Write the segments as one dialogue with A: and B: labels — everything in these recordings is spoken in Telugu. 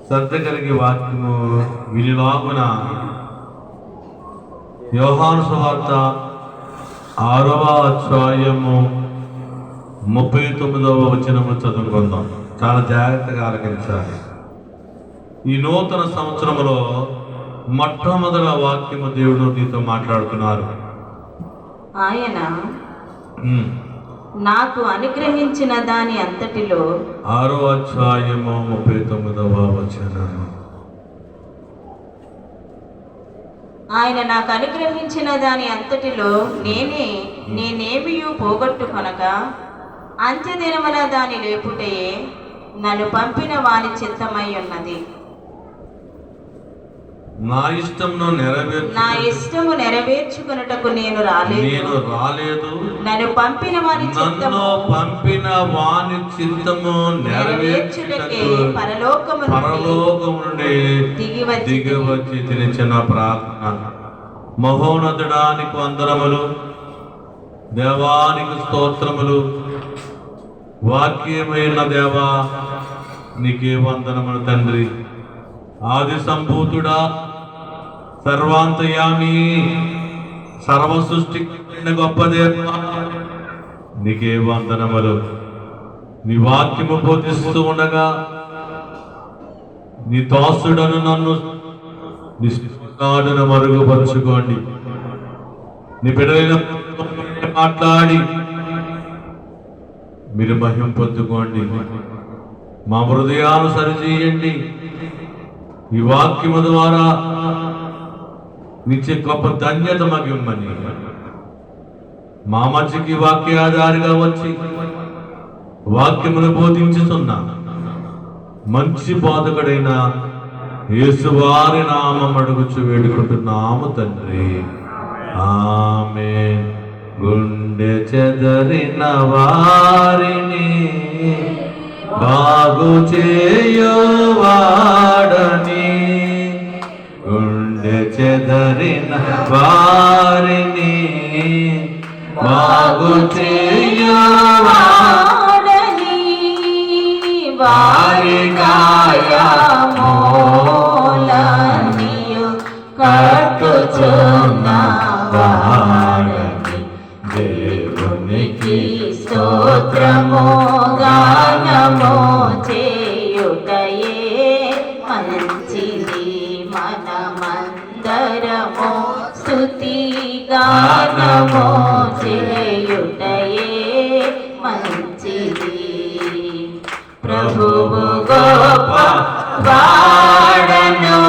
A: శ్రద్ధ కలిగి వాక్యము వినిలాగున యోహాను సువార్త 6వ అధ్యాయము 39వ వచనము చదువుకుందాం. చాలా జాగ్రత్తగా ఆలకించాలి. ఈ నూతన సంవత్సరంలో మొట్టమొదటి వాక్యము దేవుడు నీతో మాట్లాడుతున్నారు.
B: ఆయన నాకు అనుగ్రహించిన దాని అంతటిలో
A: 6వ అధ్యాయము 39వ వచనము.
B: ఆయన నాకు అనుగ్రహించిన దాని అంతటిలో నేనేమియూ పోగొట్టుకొనగా అంత్యదినమున దాని లేపుటయే నన్ను పంపిన వాని చిత్తమై ఉన్నది.
A: నా ఇష్టము
B: నెరవేర్చుకొనుటకు నేను రాలేదు. నన్ను పంపిన వాని
A: చిత్తము నెరవేర్చుటకే పరలోకము నుండి దిగి వచ్చి తెలిసిన ప్రార్థన. మహోన్నతుడానికి వందనములు, దేవానికి స్తోత్రములు. వాక్యమైన దేవా నీకే వందనములు తండ్రి. ఆది సంభూతుడా, సర్వాంతయామి, సర్వ సృష్టి గొప్ప దేవా నీకే వందనములు. నీ వాక్యము బోధిస్తూ ఉండగా నీ దాసుడను నన్ను నిష్కాడును మరుగుపరుచుకోండి. నీ బిడ్డలైన మాట్లాడి మీరు మహిమ పొందుకోండి. మా హృదయాలు సరిచేయండి. ఈ వాక్యము ద్వారా నిత్య గొప్ప ధన్యత మాకు ఇమ్మని మా మధ్యకి వాక్యాధారిగా వచ్చి వాక్యమును బోధించుతున్నా మంచి బోధకుడైన యేసువారి నామం అడుగుచు వేడుకుంటున్నాము తండ్రి, ఆమేన్. గుండె చెదరిన వారిని బాగు చేయువాడని, గుండె చెదరిన వారిని బాగు చేయువాడని,
B: వారి గాయములన్నీయు కట్టుచున్నవాడని, దేవునికి స్తోత్రము గానము చేయుటయే మంచిది. మనమందరము స్తుతి గానము చేయుటయే మంచిది. ప్రభువు గొప్ప వాడను,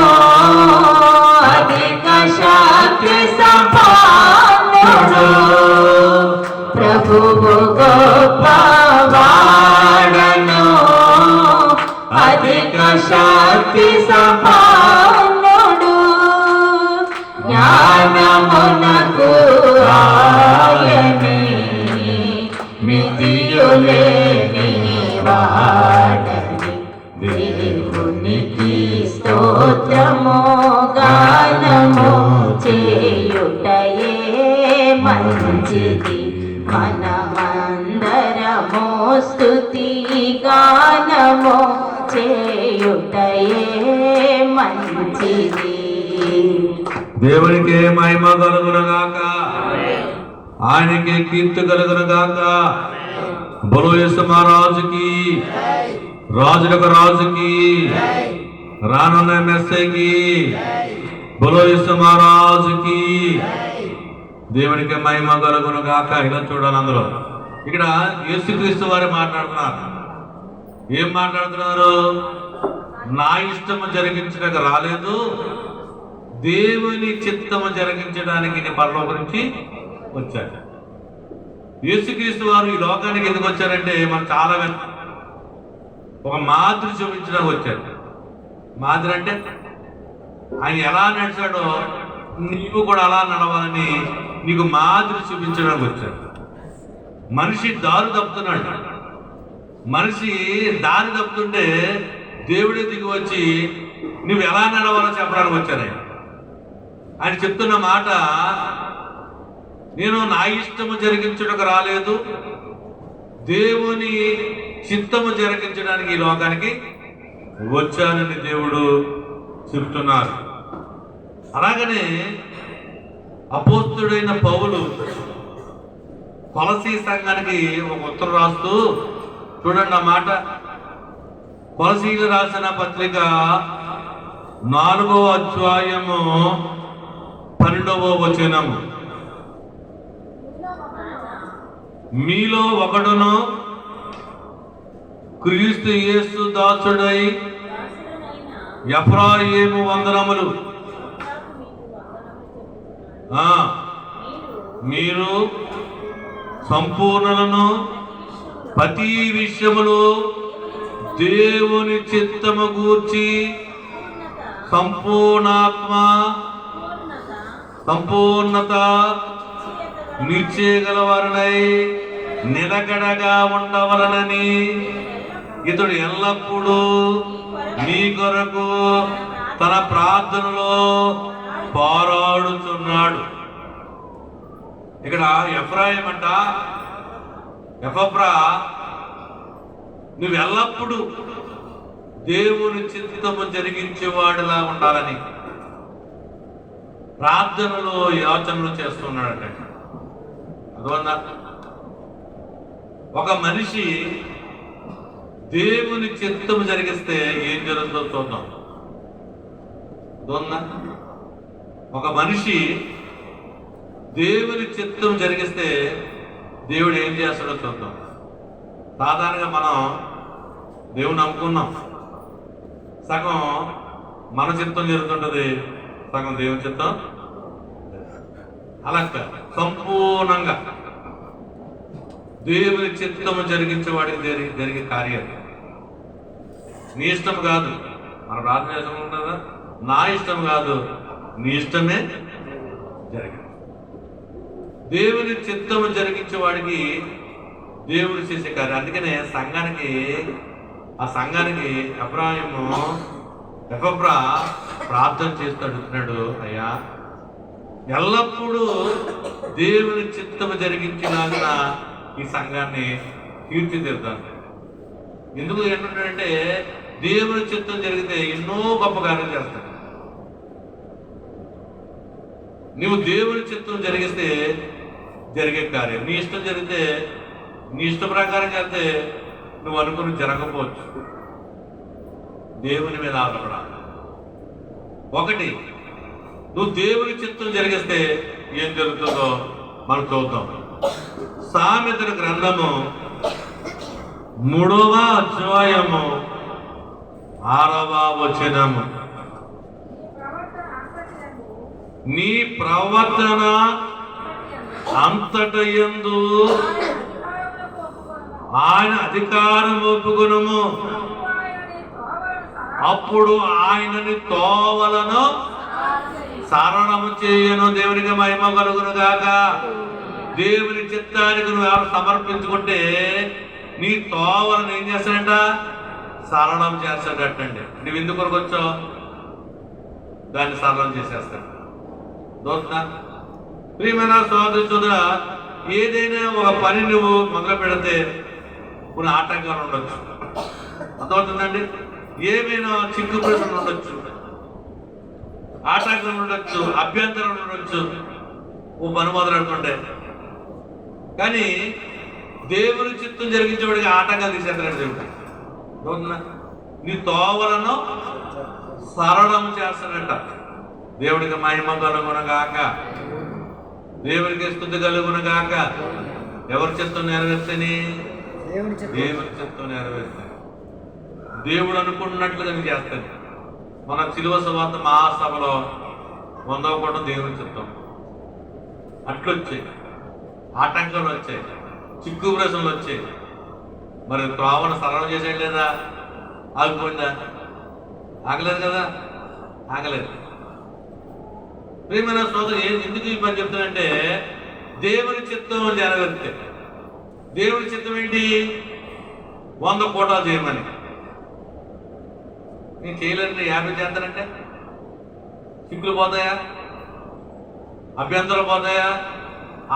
B: అధిక శక్తి సంపన్నుడు. ప్రభువు గొప్ప వాడను, అధిక శక్తి సంపన్నుడు. జ్ఞానమునకు ఆయనే మితియులేని వాడని, దేవునికి స్తోత్రము గానము చేయుటయే మంచిది. మనమందరము స్తుతి గానము చేయుటయే మంచిది.
A: దేవునికి మహిమ కలుగునుగాక, ఆయనకి కీర్తి కలుగునుగాక. బలో యేసు మహారాజుకి, రాజులకు రాజుకి, రానున్న మెస్సీకి, బలో యేసు మహారాజుకి. దేవునికి మహిమ కలుగునుగాక. ఇలా చూడాలి. అందులో ఇక్కడ యేసుక్రీస్తు వారు మాట్లాడుతున్నారు. ఏం మాట్లాడుతున్నారు? నా ఇష్టము జరిగించడానికి రాలేదు, దేవుని చిత్తము జరిగించడానికి నేను పరలోకం నుంచి వచ్చాడు. యేసుక్రీస్తు వారు ఈ లోకానికి ఎందుకు వచ్చారంటే మనం చాలా ఒక మాదిరి చూపించడానికి వచ్చారు. మాదిరి అంటే ఆయన ఎలా నడిచాడో నీవు కూడా అలా నడవాలని నీకు మాదిరి చూపించడానికి వచ్చాడు. మనిషి దారి తప్పుతున్నాడు. మనిషి దారి తప్పుతుంటే దేవుడే దిగి వచ్చి నువ్వు ఎలా నడవాలో చెప్పడానికి వచ్చాను. ఆయన చెప్తున్న మాట, నేను నా ఇష్టము జరిగించుటకు రాలేదు, దేవుని చిత్తము జరిగించడానికి ఈ లోకానికి వచ్చానని దేవుడు చెప్తున్నారు. అలాగనే అపోస్తుడైన పౌలు కొలసీ సంఘానికి ఒక ఉత్తరం రాస్తూ, చూడండి ఆ మాట, కొలసీలు రాసిన పత్రిక 4వ అధ్యాయము 12వ వచనము. మీలో ఒకడును క్రీస్తు యేసు దాసుడై ఎఫ్రాయిము వందనములు. మీరు సంపూర్ణలను ప్రతి విషయములో దేవుని చిత్తము గూర్చి సంపూర్ణత నిశ్చయగలవారనై నిలకడగా ఉండవలనని ఇతడు ఎల్లప్పుడూ మీ కొరకు తన ప్రార్థనలో పోరాడుతున్నాడు. ఇక్కడ ఎఫ్రాయిం అంట, ఎఫ్రా, నువ్వు ఎల్లప్పుడూ దేవుని చిత్తము జరిగించేవాడిలా ఉండాలని ప్రార్థనలో యాచనలు చేస్తున్నాడట. అదొందా, ఒక మనిషి దేవుని చిత్తము జరిగిస్తే ఏం జరుగుతుందో చూద్దాం. అదొందా, ఒక మనిషి దేవుని చిత్తం జరిగిస్తే దేవుడు ఏం చేస్తాడో చూద్దాం. సాధారణంగా మనం దేవుని నమ్ముకున్నాం, సగం మన చిత్తం జరుగుతుంటది, సగం దేవుని చిత్తం. అలా సంపూర్ణంగా దేవుని చిత్తము జరిగించేవాడికి జరిగే కార్యం. నీ ఇష్టం కాదు, మన ప్రార్థన చేస్తాం కదా, నా ఇష్టం కాదు, నీ ఇష్టమే జరిగింది. దేవుని చిత్తము జరిగించేవాడికి దేవుడు చేసే కార్యం. అందుకనే ఆ సంఘానికి ఎఫ్రా ప్రార్థన చేస్తూ అడుగుతున్నాడు, అయ్యా ఎల్లప్పుడూ దేవుని చిత్తము జరిగించినాక ఈ సంఘాన్ని తీర్చిదిద్దాను. ఎందుకు ఏంటంటే దేవుని చిత్తం జరిగితే ఎన్నో గొప్ప కార్యం చేస్తాడు. నువ్వు దేవుని చిత్తం జరిగిస్తే జరిగే కార్యం, నీ ఇష్టం జరిగితే, నీ ఇష్ట ప్రకారం చేస్తే నువ్వు అనుకుని జరగకపోవచ్చు. దేవుని మీద ఆధారపడాలి. ఒకటి, నువ్వు దేవుని చిత్తం జరిగిస్తే ఏం జరుగుతుందో మనం చూద్దాం. సామెతల గ్రంథము 3వ అధ్యాయము 6వ వచనము. నీ ప్రవర్తన అంతటయందు ఆయన అధికారం ఒప్పుకొనుము, అప్పుడు ఆయనని తోవలను సరళము చేయను. దేవునికి మహిమ కలుగును గాక. దేవుని చిత్తానికి నువ్వు ఎవరు సమర్పించుకుంటే నీ తోవలను ఏం చేస్తాడంట? సరళం చేస్తాడటండి. నువ్వు ఎందుకు కొరకు వచ్చావు? దాన్ని సరళం చేసేస్తాడు. దోస్తా, ప్రియమైన సోదరుడా, ఏదైనా ఒక పని నువ్వు మొదలు పెడితే కొన్ని ఆటంకాలు ఉండొచ్చు, అర్థమవుతుందండి. ఏమైనా చిక్కు ప్రశ్నలు ఉండొచ్చు, ఆటంకాలు ఉండొచ్చు, అభ్యంతరం ఉండొచ్చు, ఓ పని మొదలెడుతుంటే. కానీ దేవుని చిత్తం జరిగించేవాడికి ఆటంకాలు తీసేస్తాడు దేవుడు. నీ తోవలను సరళం చేస్తాడట. దేవుడికి మహిమ కలుగునగాక, దేవుడికి స్తుతి కలుగునగాక. ఎవరి చిత్తం నెరవేర్చని? దేవుని చిత్తం నెరవేర్చని. దేవుడు అనుకున్నట్లుగా చేస్తాడు. మన సిలువ సువార్త మహాసభలో 100వ కూడా దేవుని చిత్తం. అట్లొచ్చాయి, ఆటంకాలు వచ్చాయి, చిక్కు ప్రశ్నలు వచ్చాయి. మరి త్రోవను సరళం చేసేది లేదా? ఆగిపోయిందా? ఆగలేదు కదా, ఆగలేదు. ప్రియమైన సోదరు, ఎందుకు ఈ పని చెప్తానంటే దేవుని చిత్తం నెరవేరితే. దేవుని చిత్తం ఏంటి? 100 కోటాలు చేయమని. నేను చేయలేదంటే 50 చేస్తానంటే చిక్కులు పోతాయా? అభ్యంతరాలు పోతాయా?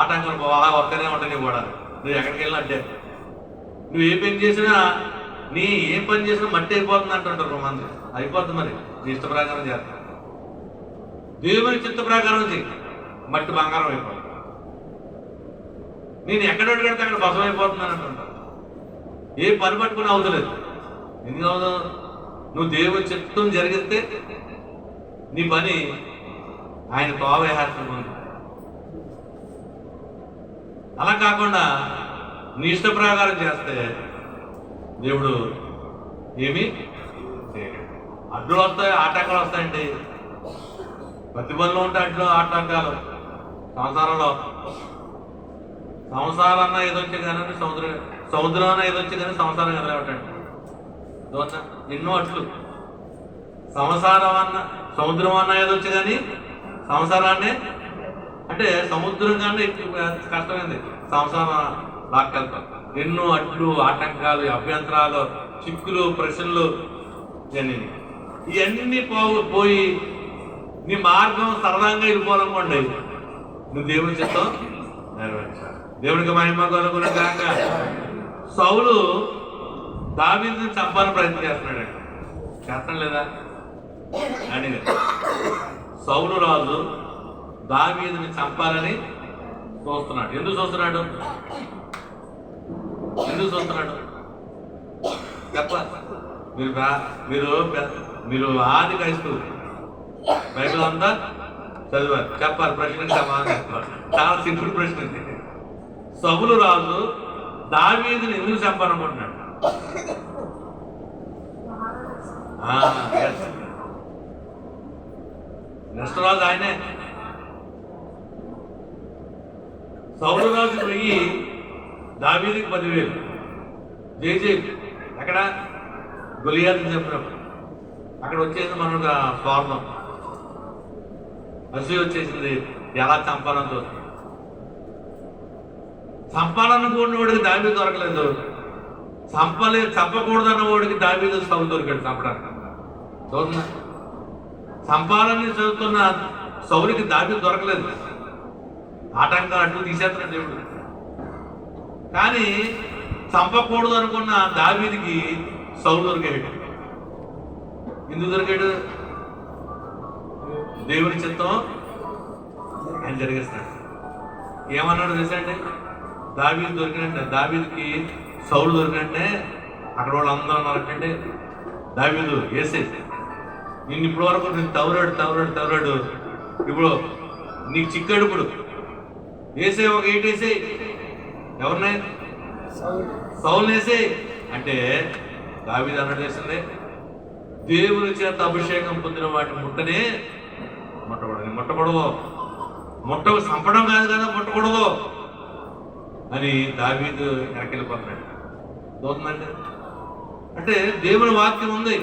A: ఆటంకాలు అలా వస్తూనే ఉంటాయి కూడా. నువ్వు ఎక్కడికి వెళ్ళినా అంటే నువ్వు ఏ పని చేసినా నీ ఏం పని చేసినా మట్టి అయిపోతుంది అంటుంటారు మంది. అయిపోతుంది మరి నీ ఇష్ట ప్రకారం చేస్తా. దేవుని చిత్త ప్రకారం చెయ్యి, మట్టి బంగారం అయిపోతుంది. నేను ఎక్కడ అడిగితే అక్కడ బసం అయిపోతున్నాను అంటుంటారు. ఏ పని పట్టుకుని అవసరం. ఎందుకు అవదు? నువ్వు దేవుని చిత్తం జరిగితే నీ పని ఆయన తోవేస్తుంది. అలా కాకుండా నీ ఇష్ట ప్రకారం చేస్తే దేవుడు ఏమి చేయలేడు. అడ్డులు వస్తాయి, ఆటంకాలు వస్తాయండి. ప్రతి పనిలో ఉంటే అడ్డు ఆటంకాలు. సంసారం అన్నా ఏదొచ్చే కానీ సముద్రం అన్నా ఏదొచ్చే కానీ సంసారం ఎదలేవటండి. ఎన్నో అట్లు. సంసారం అన్న సముద్రం అన్నా ఏదొచ్చే కానీ సంసారాన్ని అంటే సముద్రం కన్నా ఎక్కువ కష్టమైంది సంసారం లాక్కెళ్తాం. ఎన్నో అడ్లు, ఆటంకాలు, అభ్యంతరాలు, చిక్కులు, ప్రశ్నలు ఇవన్నీ పోయి నీ మార్గం సరదాగా వెళ్ళిపోవాలనుకోండి, నువ్వు దేవుని చిత్తం నెరవేర్చాలి. దేవునికి మహిమ కలుగును గాక. సౌలు దావీదుని చంపాలని ప్రయత్నం చేస్తున్నాడు. చేస్తాం లేదా అని సౌలు రాజు దావీదుని చంపాలని చూస్తున్నాడు. ఎందుకు చూస్తున్నాడు? చెప్పాలి. మీరు ఆది క్రైస్తవులు, బైబిల్ అంతా చదివారు. చెప్పాలి. ప్రశ్నకి సమాధానం చెప్పాలి. చాలా సింపుల్ ప్రశ్న. సౌలు రాజు దావీదుని ఎందుకు చంపాలనుకుంటున్నాడు? నెక్స్ట్ రాజు ఆయనే. సౌలు రాజు పోయి దావీదుకి 10,000 జై ఎక్కడ గొలియాతు చెప్పినప్పుడు అక్కడ వచ్చేసి మనకు స్వార్థం, అసూయ వచ్చేసింది. ఎలా చంపాలని చూస్తుంది. చంపాలనుకున్న వాడికి దావీదు దొరకలేదు. చంపకూడదన్న వాడికి దావీదు సౌలు దొరికాడు చంపడానికి. చూస్తున్నా, చంపాలని చదువుతున్న సౌలుకి దావీదు దొరకలేదు. ఆటంకాలు అడ్డు తీసేస్తున్నాడు దేవుడు. కానీ చంపకూడదు అనుకున్న దావీదుకి సౌలు దొరికాడు. ఎందుకు దొరికాడు? దేవుని చిత్తం ఆయన జరిగిస్తాడు. ఏమన్నాడు తెలుసండి? దావీదు దొరికినంటే, దావీదుకి సౌలు దొరికినంటే అక్కడ వాళ్ళు అందరూ అన్నారంటే, దావీదు ఏసే నిన్ను ఇప్పటి వరకు నేను తవరాడు ఇప్పుడు నీకు చిక్కాడు. ఇప్పుడు వేసే ఒక 8 వేసే. ఎవరినే? సౌలు వేసే అంటే దావీదు అన్నాడు చేసిందే, దేవుని చేత అభిషేకం పొందిన వాటిని ముట్టకూడదు. చంపడం కాదు కదా, ముట్టకూడదు అని దావీదు వెనకెళ్ళిపోతున్నాడు. చూస్తుందంటే అంటే దేవుని వాక్యం ఉంది.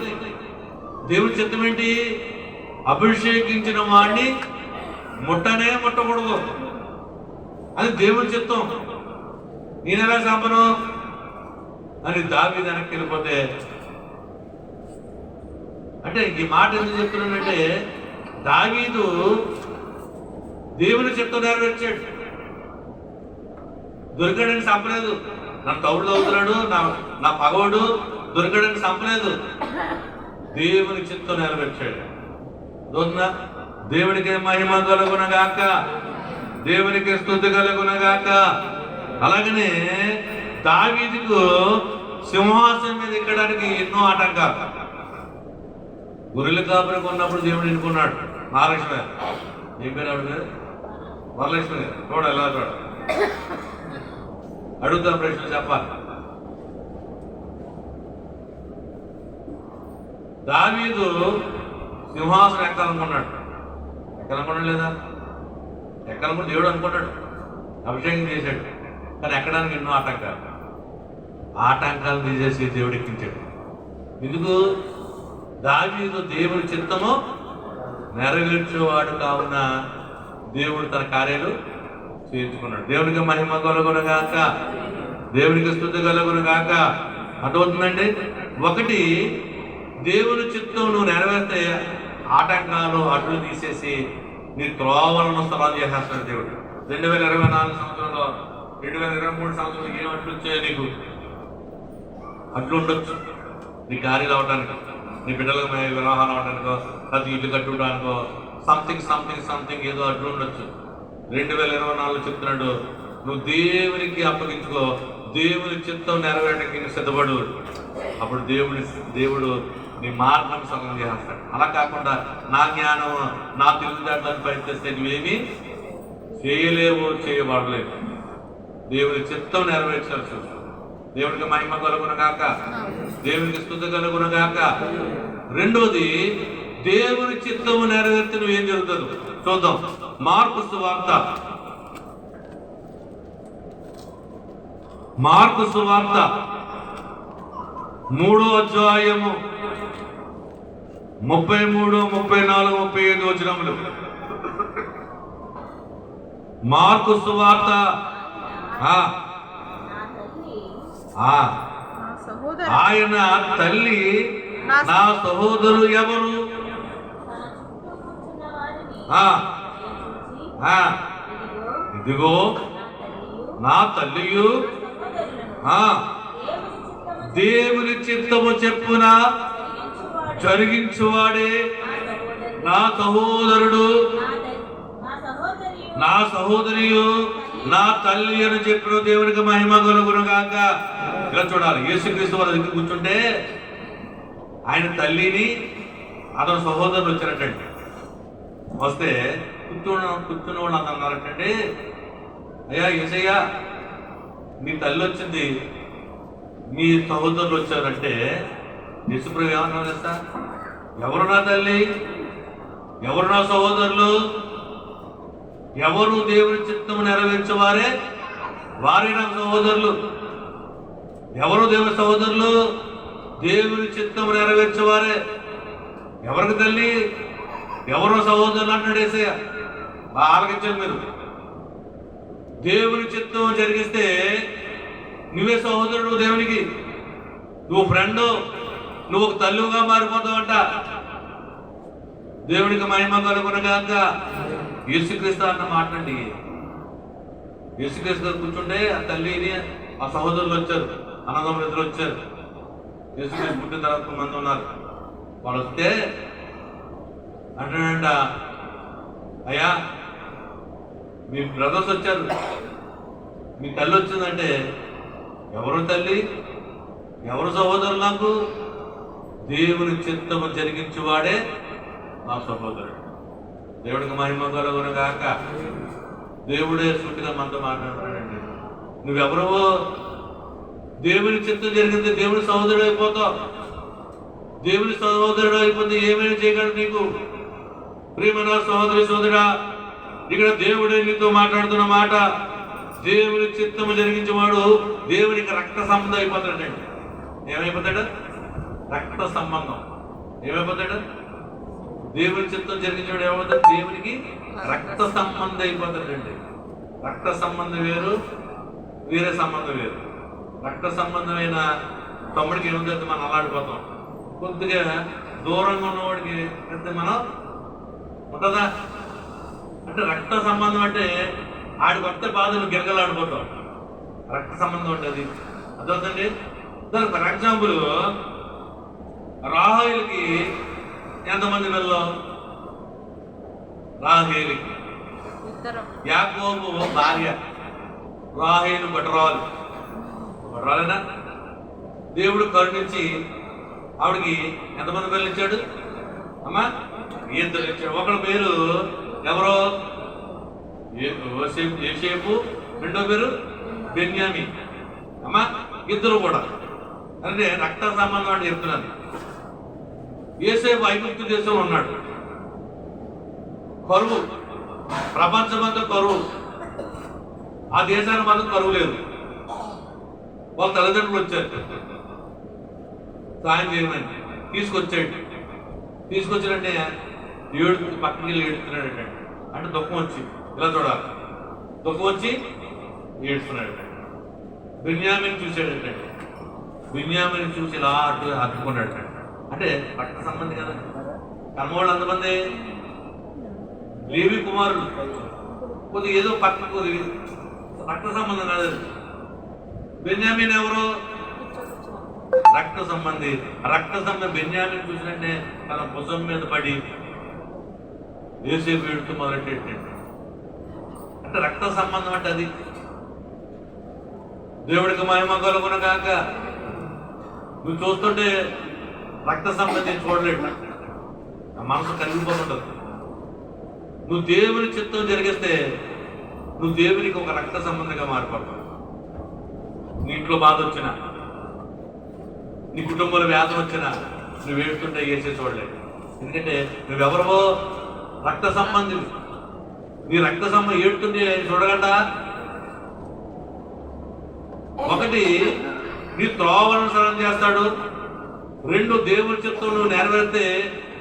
A: దేవుని చిత్తం ఏంటి? అభిషేకించిన వాడిని ముట్టకూడదు. అది దేవుని చిత్తం. నేనెలా చంపను అని దావీదు వెనక్కి వెళ్ళిపోతే, అంటే ఈ మాట ఎందుకు చెప్తున్నానంటే దావీదు దేవుని చిత్తం నెరవేర్చాడు. దొరికాడని చంపలేదు. నన్ను తౌడు తవ్వుతున్నాడు, నా పగవాడు దొరికాడని చంపలేదు. దేవుని చిత్తం నెరవేర్చాడు. దోస్తున్నా, దేవునికి మహిమ కలుగునగాక, దేవునికి స్తుతి కలుగునగాక. అలాగనే దావీదుకు సింహాసనం మీద ఎక్కడానికి ఎన్నో ఆటంకాలు. గొర్రెల కాపురికి ఉన్నప్పుడు దేవుడు ఎన్నుకున్నాడు. మహాలక్ష్మి గారు, ఏం పేరు ఆవిడ? వరలక్ష్మి గారు. ఎలా అడుగుతాం ప్రశ్నలు చెప్పాలి. దావీదు సింహాసనం ఎక్కాలనుకున్నాడు. లేదా? ఎక్కాలనుకుని దేవుడు అనుకున్నాడు, అభిషేకం చేశాడు. కానీ ఎక్కడానికి ఎన్నో ఆటంకాలు తీసేసి దేవుడు ఎక్కించాడు. ఎందుకు? దావీదు దేవుని చిత్తము నెరవేర్చేవాడు కావున దేవుడు తన కార్యాలు చేయించుకున్నాడు. దేవునికి మహిమ కలుగునగాక, దేవునికి స్తుతి కలుగునగాక. అర్థమవుతుందండి? ఒకటి, దేవుని చిత్తం నువ్వు నెరవేర్తే ఆటంకాలు అడ్డు తీసేసి నీ త్రోవలను స్థలాలు చేసేస్తాడు దేవుడు. 2024 సంవత్సరంలో 2023 సంవత్సరంలో ఏం అడ్లు వచ్చాయో నీకు? అడ్లు ఉండొచ్చు. నీ కార్యాలు అవటానికి, నీ బిడ్డలకు వివాహాలు అవడానికో, ప్రతి ఇల్లు కట్టుకోవడానికో, సంథింగ్ ఏదో అడ్డు ఉండొచ్చు. 2024 చెప్తున్నాడు, నువ్వు దేవునికి అప్పగించుకో, దేవుని చిత్తం నెరవేరడానికి సిద్ధపడు. అప్పుడు దేవుడు నీ మార్గం సగం చేస్తాడు. అలా కాకుండా నా జ్ఞానం, నా తెలివితేటలను ప్రయత్నిస్తే నువ్వేమీ చేయలేవు, చేయబడలేవు. దేవుని చిత్తం నెరవేర్చాలి. దేవునికి మహిమ కలుగునగాక, దేవునికి స్తుతి కలుగునగాక. రెండోది, దేవుని చిత్తము నెరవేర్చి నువ్వేం జరుగుతుంది చూద్దాం. మార్కు సువార్త 3వ అధ్యాయము 33, 34, 35 వచనములు. మార్కు సువార్త. ఆయన తల్లి, నా సహోదరులు ఎవరు? ఇదిగో నా తల్లియు దేవుని చిత్తము చెప్పున జరిగించువాడే నా సహోదరుడు, నా సహోదరియు, నా తల్లి అని చెప్పిన దేవునికి మహిమ కలుగునుగాక. ఇలా చూడాలి, యేసుక్రీస్తు వాళ్ళ దగ్గర కూర్చుంటే ఆయన తల్లిని అతని సహోదరులు వచ్చినట్టండి. వస్తే కూర్చున్న వాళ్ళు అంత అన్నారంటే, అయ్యా యేసయ్యా, నీ తల్లి వచ్చింది, నీ సహోదరులు వచ్చారంటే యేసుప్రభు ఏమన్నా తెలుసా? ఎవరు నా తల్లి, ఎవరు నా సహోదరులు, ఎవరు దేవుని చిత్తము నెరవేర్చేవారే వారే నా సహోదరులు. ఎవరు దేవుని సహోదరులు? దేవుని చిత్తము నెరవేర్చేవారే. ఎవరికి తల్లి, ఎవరు సహోదరులు అంటాడు యేసయ్య. బాగా ఆలకించాలి మీరు. దేవుని చిత్తం జరిగిస్తే నువ్వే సహోదరుడు దేవునికి, నువ్వు ఫ్రెండు, నువ్వు ఒక తల్లిగా మారిపోతావంట. దేవునికి మహిమ కలుగునగాక. యేసుక్రీస్తు అన్న మాటండి. యేసుక్రీస్తు కూర్చుంటే ఆ తల్లిని, ఆ సహోదరులు వచ్చారు, అన్నదమ్ములు ఇద్దరు వచ్చారు. యేసుక్రీస్తు పుట్టిన తర్వాత మంది ఉన్నారు. వాళ్ళు వస్తే అంటాడంట, అయ్యా మీ బ్రదర్స్ వచ్చారు, మీ తల్లి వచ్చిందంటే ఎవరు తల్లి, ఎవరు సహోదరులు? నాకు దేవుని చిత్తము జరిగించువాడే నా సహోదరుడు. దేవుడికి మహిమ కలుగునుగాక. దేవుడే సూటిగా మనతో మాట్లాడుతున్నాడండి. నువ్వెవరవో దేవుని చిత్తం జరిగితే దేవుని సహోదరుడు అయిపోతావు. దేవుని సహోదరుడు అయిపోతే ఏమైనా చేయగలడు నీకు. ప్రియమైన సహోదరి సోదరుడా, ఇక్కడ దేవుడే నీతో మాట్లాడుతున్న మాట, దేవుని చిత్తము జరిగించేవాడు దేవునికి రక్త సంబంధం అయిపోతాడండి. ఏమైపోతాడు? రక్త సంబంధం. ఏమైపోతాడు? దేవుని చిత్తం జరిగించేవాడు ఏమవుతాడు? దేవునికి రక్త సంబంధం అయిపోతాడండి. రక్త సంబంధం వేరు, వేరే సంబంధం వేరు. రక్త సంబంధమైన తమ్ముడికి ఏముందంటే మనం అలాడిపోతాం. కొద్దిగా దూరంగా ఉన్నవాడికి అయితే మనం ఉంటుందా అంటే, రక్త సంబంధం అంటే ఆడి కొత్త బాధలు గిరగలాడిపోతాం. రక్త సంబంధం ఉండేది అర్థవుతండి. దానికి ఫర్ ఎగ్జాంపుల్, రాహేలుకి ఎంతమంది పిల్లలు? రాహేలుకి యాకోబు భార్య రాహేలు బెటరాలేనా? దేవుడు కరుణించి ఆవిడికి ఎంతమంది పిల్లలు ఇచ్చాడు? అమ్మా, ఇద్దరు ఇచ్చాడు. ఒకళ్ళ పేరు ఎవరో యోసేపు, రెండో పేరు బెన్యామీన్. అమ్మా, ఇద్దరు కూడా అంటే రక్త సంబంధం అంటే చెప్తున్నాను. యోసేపు ఐగుప్తు దేశంలో ఉన్నాడు, కరువు, ప్రపంచమంతా కరువు, ఆ దేశానికి మాత్రం కరువు లేదు. వాళ్ళ తల్లిదండ్రులు వచ్చారు సాయం చేయమని, తీసుకొచ్చాడంటే పక్కకి వెళ్ళి ఏడుస్తున్నాడట. అంటే దుఃఖం వచ్చి, ఇలా చూడాలి, దుఃఖం వచ్చి ఏడుస్తున్నాడట. బెన్యామీన్ చూశాడట. బెన్యామీన్ చూసి ఇలా అటు హత్తుకున్నాడట. అంటే రక్త సంబంధి కదా. కర్మవాళ్ళు అంతమంది లేవి కుమారులు, కొద్దిగా ఏదో పక్కన కొద్దిగా రక్త సంబంధం కాదు. బెన్యామీన్ ఎవరు? రక్త సంబంధి. బెన్యామిన్ చూసినట్టే తన భుజం మీద పడి యోసేపు ఏడుతూ మొదలెట్టేటండి. అంటే రక్త సంబంధం అంటే అది. దేవుడికి మహిమ కలుగును గాక. నువ్వు చూస్తుంటే రక్త సంబంధి చూడలేట, మనసు కలిగిపోతుంటది. నువ్వు దేవుని చిత్తం జరిగిస్తే నువ్వు దేవునికి ఒక రక్త సంబంధంగా మారిపోతావు. నీ ఇంట్లో బాధ వచ్చినా, నీ కుటుంబంలో వ్యాధి వచ్చినా నువ్వు ఏడుతుంటే ఏసే చూడలేదు. ఎందుకంటే నువ్వెవరవో రక్త సంబంధి. నీ రక్త సంబంధం ఏడుతుంటే చూడగలడా? ఒకటి, నీ త్రోవలను సరళం చేస్తాడు. రెండు, దేవుని చిత్తం నువ్వు నెరవేరితే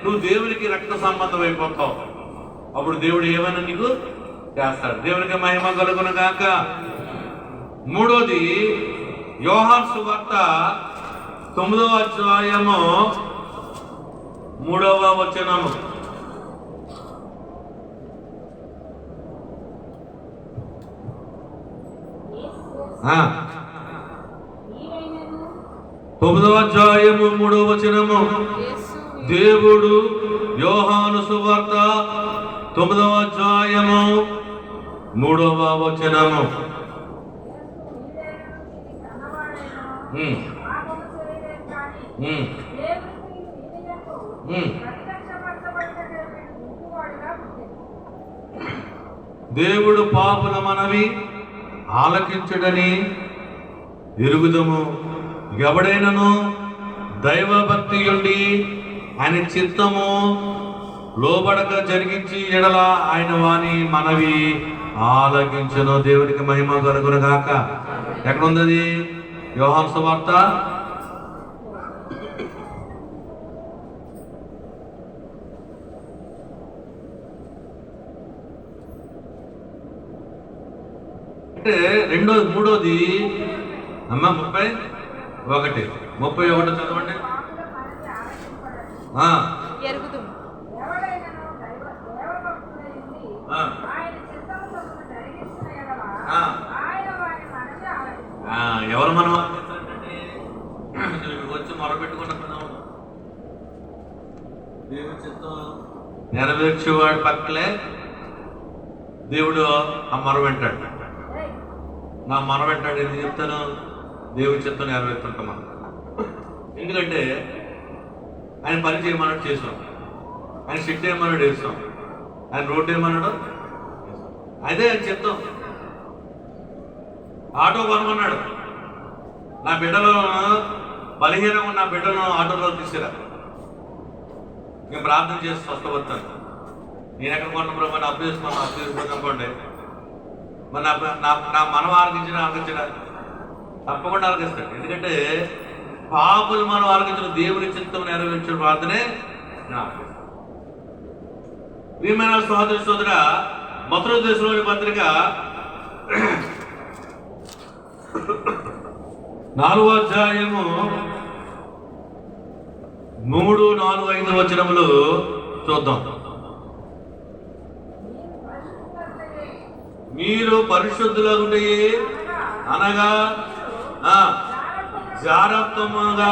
A: నువ్వు దేవునికి రక్త సంబంధం అయిపోతావు. అప్పుడు దేవుడు ఏమైనా నీకు చేస్తాడు. దేవునికి మహిమ కలుగును గాక. మూడోది, యోహాను సువార్త 9వ అధ్యాయము 3వ వచనము. తొమ్మిదవ అధ్యాయము 3వ వచనము. దేవుడు యోహాను సువార్త 9వ అధ్యాయము 3వ వచనము. దేవుడు పాపుల మనవి ఆలకించుడని ఎరుగుదము. ఎవడైనను దైవభక్తి ఉండి ఆయన చిత్తము లోబడక జరిగించి ఎడల ఆయన వాని మనవి ఆలకించును. దేవునికి మహిమ కలుగును గాక. ఎక్కడుంది అది? యోహాను సువార్త అంటే మూడోది అమ్మ 31 చదవండి. ఎవరు మనం వచ్చి మొరపెట్టుకున్నాం. దేవుడి చిత్తం నెరవేర్చేవాడి పక్కలే దేవుడు ఆ మొర వింటాడు. నా మొర వింటాడు. ఎందుకు చెప్తాను? దేవుడి చిత్తం నెరవేరుతుంటాం మనం. ఎందుకంటే ఆయన పని చేయమన్నాడు చేస్తాం, ఆయన షిట్ వేయమన్నాడు వేస్తాం, ఆయన రోడ్డు వేయమన్నాడు అదే ఆయన చిత్తం. ఆటో కొనమన్నాడు, నా బిడ్డలో బలహీనంగా ఉన్న నా బిడ్డలను ఆటోలో తీసుకురా, నేను ప్రార్థన చేసి స్వస్థపడతాను. నేను ఎక్కడ కొన్నప్పుడు మరి అప్పు చేసుకున్నాను, అప్పు తీసుకుని అనుకోండి, మరి నా మనం ఆలకించిన తప్పకుండా ఆలకిస్తాడు. ఎందుకంటే పాపులు మనం ఆలకించిన దేవుని చిత్తం నెరవేర్చిన ప్రార్థనే ప్రియమైన సహోదరి సోదర. మొదటి దేశంలోని పత్రిక 4వ అధ్యాయము 3, 4, 5 వచనములు చూద్దాం. మీరు పరిశుద్ధులగుటే అనగా జాగ్రత్తగా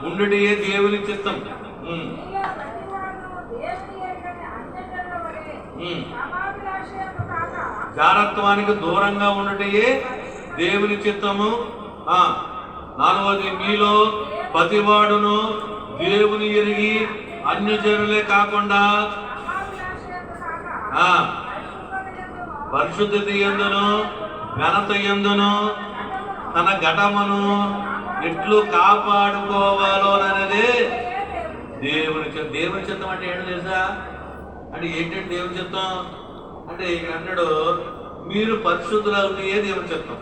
A: ఉండుటే దేవుని చిత్తం. జాగ్రత్తవానికి దూరంగా ఉండుటే దేవుని చిత్తము. 4వది, మీలో ప్రతివాడును దేవుని ఎరిగి అన్యజనులే కాకుండా పరిశుద్ధత యందును ఘనత యందును తన ఘటమును ఎట్లు కాపాడుకోవాలో అనేది దేవుని చిత్తం. దేవుని చిత్తం అంటే ఏంటో తెలుసా? అంటే ఏంటంటే దేవుని చిత్తం అంటే ఇక్కడ అన్నాడు, మీరు పరిశుద్ధులవుతే దేవుని చిత్తం.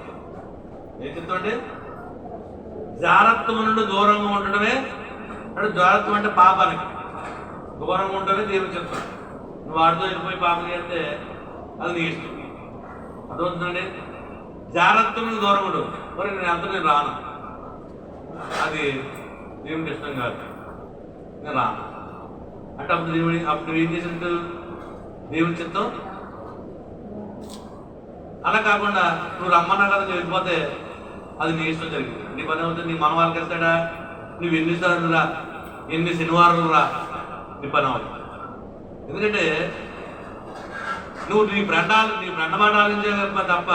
A: ఏ చిత్తం అంటే జాగ్రత్త నుండి దూరంగా ఉండటమే. అంటే జాగ్రత్త అంటే పాపానికి దూరంగా ఉండటమే దేవుని చిత్తం. నువ్వు వాడితో వెళ్ళిపోయి పాపం చేస్తే అది నీ ఇష్టం. అదవుతుందండి. జాగ్రత్త నుండి దూరంగా ఉండవు. మరి నేను రాను, అది దేవునికి ఇష్టం కాదు, నేను రాను అంటే అప్పుడు ఏం చేసినట్టు దేవుని చిత్తం. అలా కాకుండా నువ్వు రమ్మన్నా కదా వెళ్ళిపోతే అది నీ ఇష్టం జరిగింది. నీ పని అవుతుంది. నీ మనం వాళ్ళకేస్తాడా? నువ్వు ఎన్నిసార్లు రా, ఎన్ని శనివారాలు రా, నీ పని అవ్వదు. ఎందుకంటే నువ్వు నీ ఫ్రెండ్ మాట ఆలోచించే తప్ప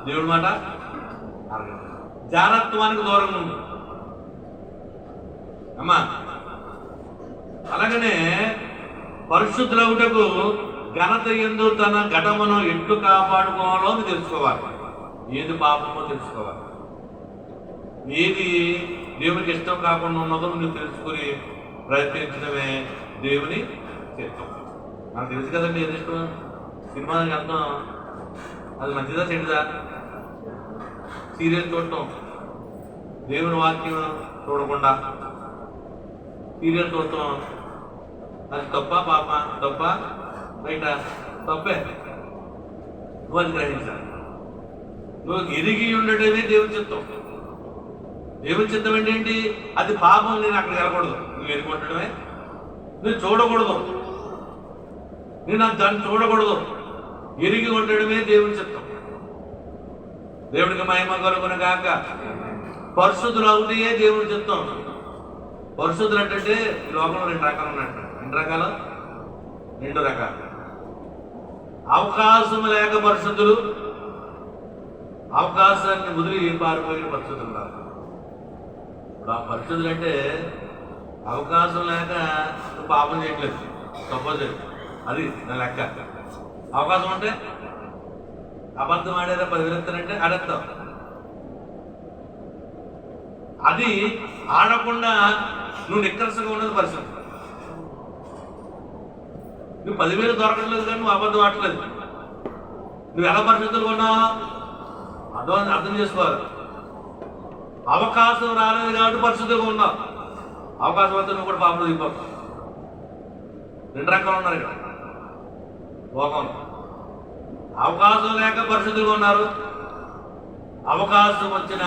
A: దేవుడి మాట జాగ్రత్తవానికి దూరంగా ఉంది అమ్మా. అలాగనే పరిశుద్ధులవుటకు ఘనత యందు తన ఘటమును ఎట్లు కాపాడుకోవాలో తెలుసుకోవాలి. ఏది పాపమో తెలుసుకోవాలి, ఏది దేవునికి ఇష్టం కాకుండా ఉన్నదో నువ్వు తెలుసుకుని ప్రయత్నించడమే దేవుని చిత్తం. నాకు తెలుసు కదండి ఏది ఇష్టం. సినిమాకి వెళ్తాం, అది మంచిదా చెడుదా? సీరియల్ చూడటం, దేవుని వాక్యం చూడకుండా సీరియల్ చూడటం, అది తప్ప పాప? తప్ప బయట తప్పే. నువ్వు అది గ్రహించాలి. నువ్వు ఎరిగి ఉండటమే దేవుని చిత్తం. దేవుని చిత్తం ఏంటి? అది పాపం. నేను అక్కడికి వెళ్ళకూడదు. నువ్వు ఎరిగి ఉండటమే. నువ్వు చూడకూడదు, నేను దాన్ని చూడకూడదు. ఎరిగి ఉండడమే దేవుని చిత్తం. దేవుడికి మహిమ కలుగును గాక. పరిశుద్ధులు అవుతాయే దేవుని చిత్తం. పరిశుద్ధులు అంటే ఈ లోకంలో 2 రకాలు ఉన్నట్టు. ఎన్ని రకాలు? 2 రకాలు. అవకాశం లేక పరిశుద్ధులు, అవకాశాన్ని వదిలి పారిపోయిన పరిశుద్ధులు కాదు. ఇప్పుడు ఆ పరిశుద్ధులు అంటే అవకాశం లేక నువ్వు పాపం చేయట్లేదు, సపోజ్ అది నా లెక్క. అవకాశం అంటే అబద్ధం ఆడేదా 10,000 ఇస్తానంటే ఆడేస్తావు. అది ఆడకుండా నువ్వు నిక్కరసగా ఉన్నది పరిస్థితి. నువ్వు 10,000 దొరకట్లేదు కానీ నువ్వు అబద్ధం ఆడలేదు. నువ్వు ఎలా పరిస్థితులు కొన్నావు అర్థం చేసుకోవాలి. అవకాశం రాలేదు కాబట్టి పరిస్థితులుగా ఉన్నావు. అవకాశం వస్తే నువ్వు కూడా పాపలు దిగిపోతావు. 2 రకాలు ఉన్నారు ఇక్కడ లోకంలో. అవకాశం లేక పరిస్థితులుగా ఉన్నారు, అవకాశం వచ్చిన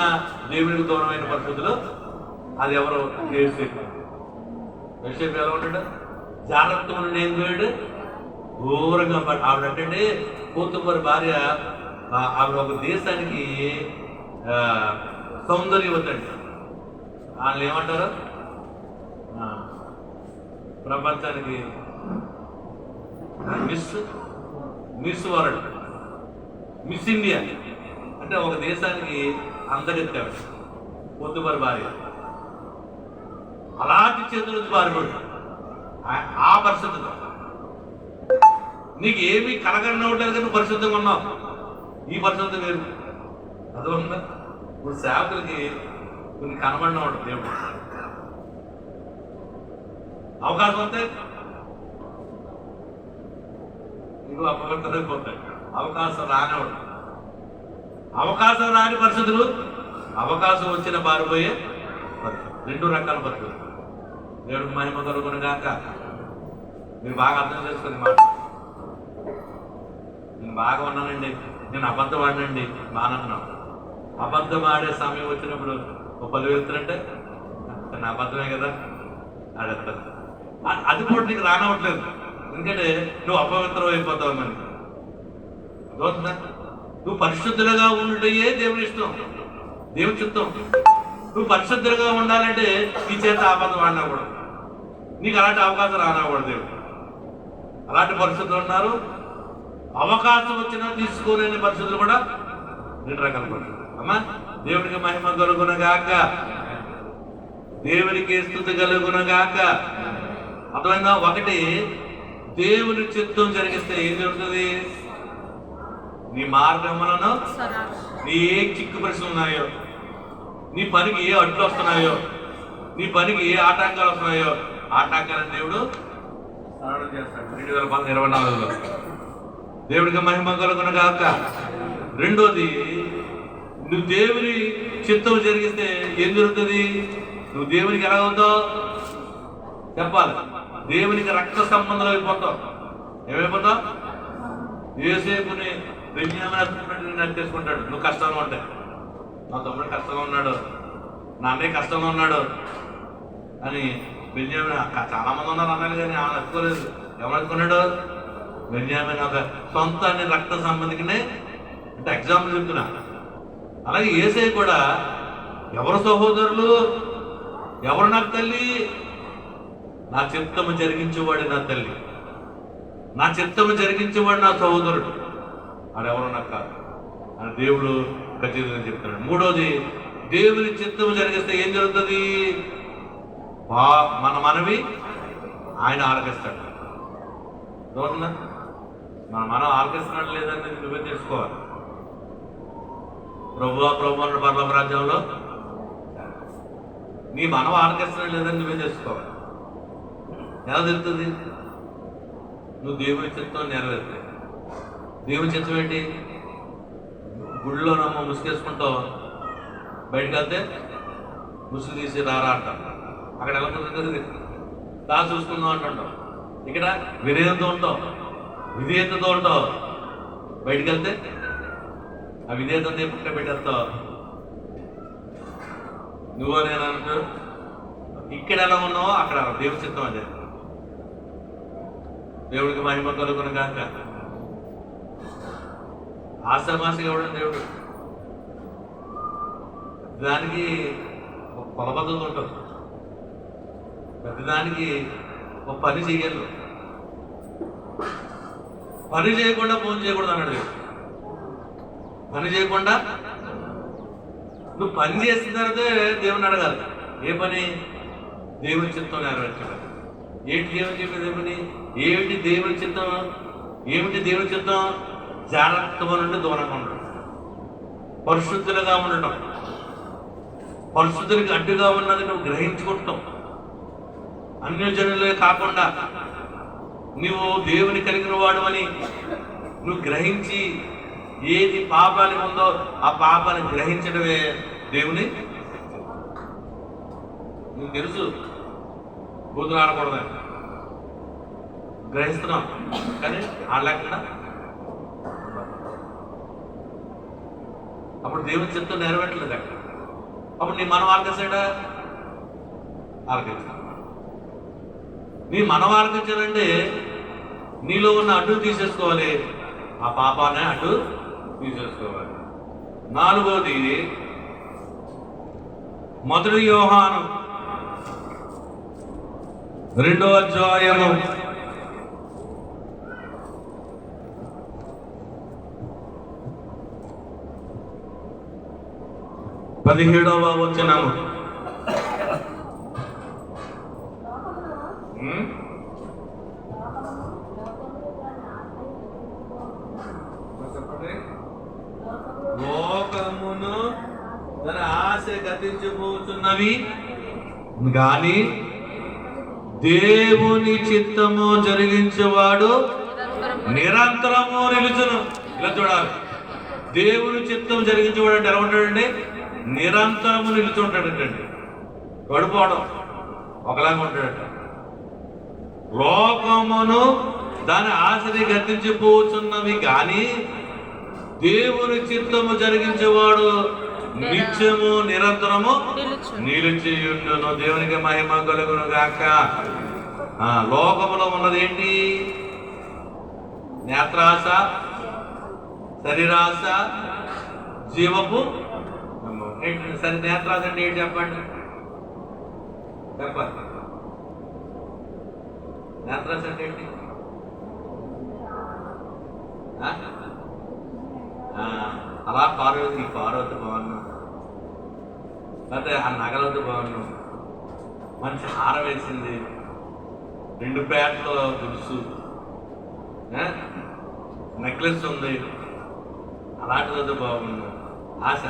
A: దేవునికి దూరమైన పరిస్థితులు. అది ఎవరు? యేసేపు. ఎలా ఉంటాడు? జాగ్రత్త ఉండి ఏం పోయాడు? దూరంగా. ఆవిడంటే పోతుమరి భార్య. ఆవిడ ఒక దేశానికి సౌందర్యవతండి. వాళ్ళు ఏమంటారు? ప్రపంచానికి మిస్ వరల్డ్, మిస్ ఇండియా అంటే ఒక దేశానికి అందగెత్తాడు పొద్దుమరి భార్య. అలాంటి చేతుల నుంచి పారిపోడు. ఆ పరిస్థితిలో నీకు ఏమీ కలగనవట్లేదు కానీ నువ్వు పరిశుద్ధంగా ఉన్నావు. ఈ పరిస్థితి వేరు. అదొందా? ఇప్పుడు సేవకులకి కొన్ని కనబడినవాడు దేవుడు. అవకాశం వస్తే ఇంకో అపవిత్రైపోతాయి. అవకాశం రానివాడు. అవకాశం రాని పరిస్థితులు, అవకాశం వచ్చిన పారిపోయే పరిస్థితులు. 2 రకాల పరిస్థితులు. దేవుడికి మహిమ కలుగును గాక. మీరు బాగా అర్థం చేసుకుని మాట. నేను బాగా ఉన్నానండి, నేను అబద్ధం ఆడినండి బాగున్నాను. అబద్ధం ఆడే సమయం వచ్చినప్పుడు ఒక 10,000 ఇస్తారంటే నా అబద్ధమే కదా ఆడేస్తారు. అది కూడా నీకు రానవట్లేదు. ఎందుకంటే నువ్వు అపవిత్రం అయిపోతావు. మనకి చూస్తుందా? నువ్వు పరిశుద్ధులుగా ఉండటయే దేవుని ఇష్టం, దేవుని చిత్తం. నువ్వు పరిశుద్ధులుగా ఉండాలంటే ఈ చేత అబద్ధం ఆడినకూడదు. నీకు అలాంటి అవకాశం రానకూడదు. దేవుడు అలాంటి పరిస్థితులు ఉన్నారు. అవకాశం వచ్చినా తీసుకోలేని పరిస్థితులు కూడా 2 రకాల పరిస్థితులు. అమ్మా, దేవుడికి మహిమ కలుగునగాక, దేవునికి స్తుతి కలుగునగాక. అర్థమైందా? 1 దేవుని చిత్తం జరిగిస్తే ఏం జరుగుతుంది? నీ మార్గములను, నీ ఏ చిక్కు ప్రశ్నలు ఉన్నాయో, నీ పనికి ఏ అడ్డు వస్తున్నాయో, నీ పనికి ఏ ఆటంకాలు వస్తున్నాయో, ఆటంకాలను దేవుడు సరళం చేస్తాడు. 2024లో దేవుడికి మహిమ కలుగునగాక. 2, నువ్వు దేవుని చిత్తం జరిగిస్తే ఏం జరుగుతుంది? నువ్వు దేవునికి ఎలాగవుతావు చెప్పాలి. దేవునికి రక్త సంబంధం అయిపోతావు. ఏమైపోతావు? యోసేపుని బెన్యామీను నరికేసుకుంటాడు. నువ్వు కష్టంగా ఉంటాయి. నా తమ్ముడు కష్టంగా ఉన్నాడు, నా అన్నయ్య కష్టంగా ఉన్నాడు అని బెన్యామీను. చాలా మంది ఉన్నారు అన్నాడు కానీ ఆమె నచ్చుకోలేదు. ఎవరు నచ్చుకున్నాడు? బెన్యామీను ఒక సొంత రక్త సంబంధికనే. అంటే ఎగ్జాంపుల్ చెప్తున్నా. అలాగే యేసయ్య కూడా ఎవరు సహోదరులు? ఎవరు నాకు తల్లి? నా చిత్తము జరిగించేవాడు నా తల్లి, నా చిత్తము జరిగించేవాడు నా సహోదరుడు, ఆడెవరో నాకు కాదు అని దేవుడు ఖచ్చితంగా చెప్తున్నాడు. మూడోది, దేవుని చిత్తము జరిగిస్తే ఏం జరుగుతుంది? మన మనవి ఆయన ఆలకిస్తాడు. చూడండి, మనం ఆలకిస్తున్నాడు లేదని నువ్వే తెలుసుకోవాలి. ప్రభువా ప్రభు అన్న పరలోక రాజ్యంలో నీ మనం ఆలకిస్తున్నాడు లేదని నువ్వే తెలుసుకోవాలి. ఎలా తెలుస్తుంది? నువ్వు దేవుని చిత్తం నెరవేర్తే. దేవుని చిత్తం ఏంటి? గుడిలో నమ్మ ముసుగేసుకుంటావు, బయటకు వెళ్తే ముసుగు తీసి రారా అంటాం. అక్కడ ఎలా కుదురుతుంది? దా చూసుకుందాం అంటుంటాం. ఇక్కడ వినయంతో ఉంటావు, విధేయతతో ఉంటావు. బయటకు వెళ్తే ఆ విధేయత పక్క పెట్టేస్తావు. నువ్వో నేను అంటూ ఇక్కడ ఎలా ఉన్నావో అక్కడ దేవుని చిత్తం అదే. దేవుడికి మహిమ కలుగును కాక. ఆశామాసిగా ఇవ్వడం దేవుడు. దానికి ఒక కొలబద్దలు ఉంటుంది, ప్రతిదానికి ఒక పని చెయ్యాలి. పని చేయకుండా ఫోన్ చేయకూడదు అన్నాడు దేవుడు. పని చేయకుండా నువ్వు పని చేసిన తర్వాతే దేవుని అడగాలి. ఏ పని? దేవుని చిత్తం నెరవేర్చాలి. ఏంటి దేవుని చెప్పేది? పని ఏమిటి? దేవుని చిత్తం ఏమిటి? దేవుని చిత్తం జాగ్రత్తగా నుండి దూరంగా ఉండడం, పరిశుద్ధులుగా ఉండటం, పరిశుద్ధులకి అడ్డుగా ఉన్నది నువ్వు గ్రహించుకుంటావు. అన్యజనులే కాకుండా నువ్వు దేవుని కలిగిన వాడు అని నువ్వు గ్రహించి ఏది పాపానికి ఉందో ఆ పాపాన్ని గ్రహించడమే దేవుని. నీకు తెలుసు కూతురు ఆడకూడదని, గ్రహిస్తున్నాం కానీ ఆడలేకుండా. అప్పుడు దేవుని చిత్తం నెరవేర్చలేదు అక్కడ. అప్పుడు నీ మనం ఆలకిస్తాడా? ఆలకించాడు. నీ మనం ఆలకించాలంటే నీలో ఉన్న అడ్డు తీసేసుకోవాలి, ఆ పాపాన్ని అడ్డు తీసేసుకోవాలి. నాలుగోది, మొదటి యోహాను 2వ అధ్యాయము 17వ వచనము. లోకమును తన ఆశ గతించిపోతున్నవి గాని దేవుని చిత్తము జరిగించేవాడు నిరంతరము నిలుచును. ఇలా చూడాలి. దేవుని చిత్తం జరిగించేవాడు అంటే ఎలా ఉంటాడండి? నిరంతరము నిలుచుంటాడంటండి. గడిపోవడం ఒకలాగా ఉంటాడట. లోకమును దాని ఆశని గతించిపోతున్నవి కానీ దేవుని చిత్తము జరిగించేవాడు నిత్యము నిరంతరము నిలిచియుండును. దేవునికి మహిమ కలుగును గాక. లోకములో ఉన్నది ఏంటి? నేత్రాశ, శరీరాశ, జీవపు. సరే, నేత్రాశ అంటే ఏంటి చెప్పండి? చెప్పండి. నేత్రాశ అంటే ఏంటి? అలా కారు, ఈ కారు వద్ద బాగున్నాం, లేకపోతే ఆ నగలొద్దు బాగున్నాం, మంచి హారం వేసింది, 2 పేటతో దుడుసు, నెక్లెస్ ఉంది, అలాంటి వద్ద బాగున్నాం. ఆశ,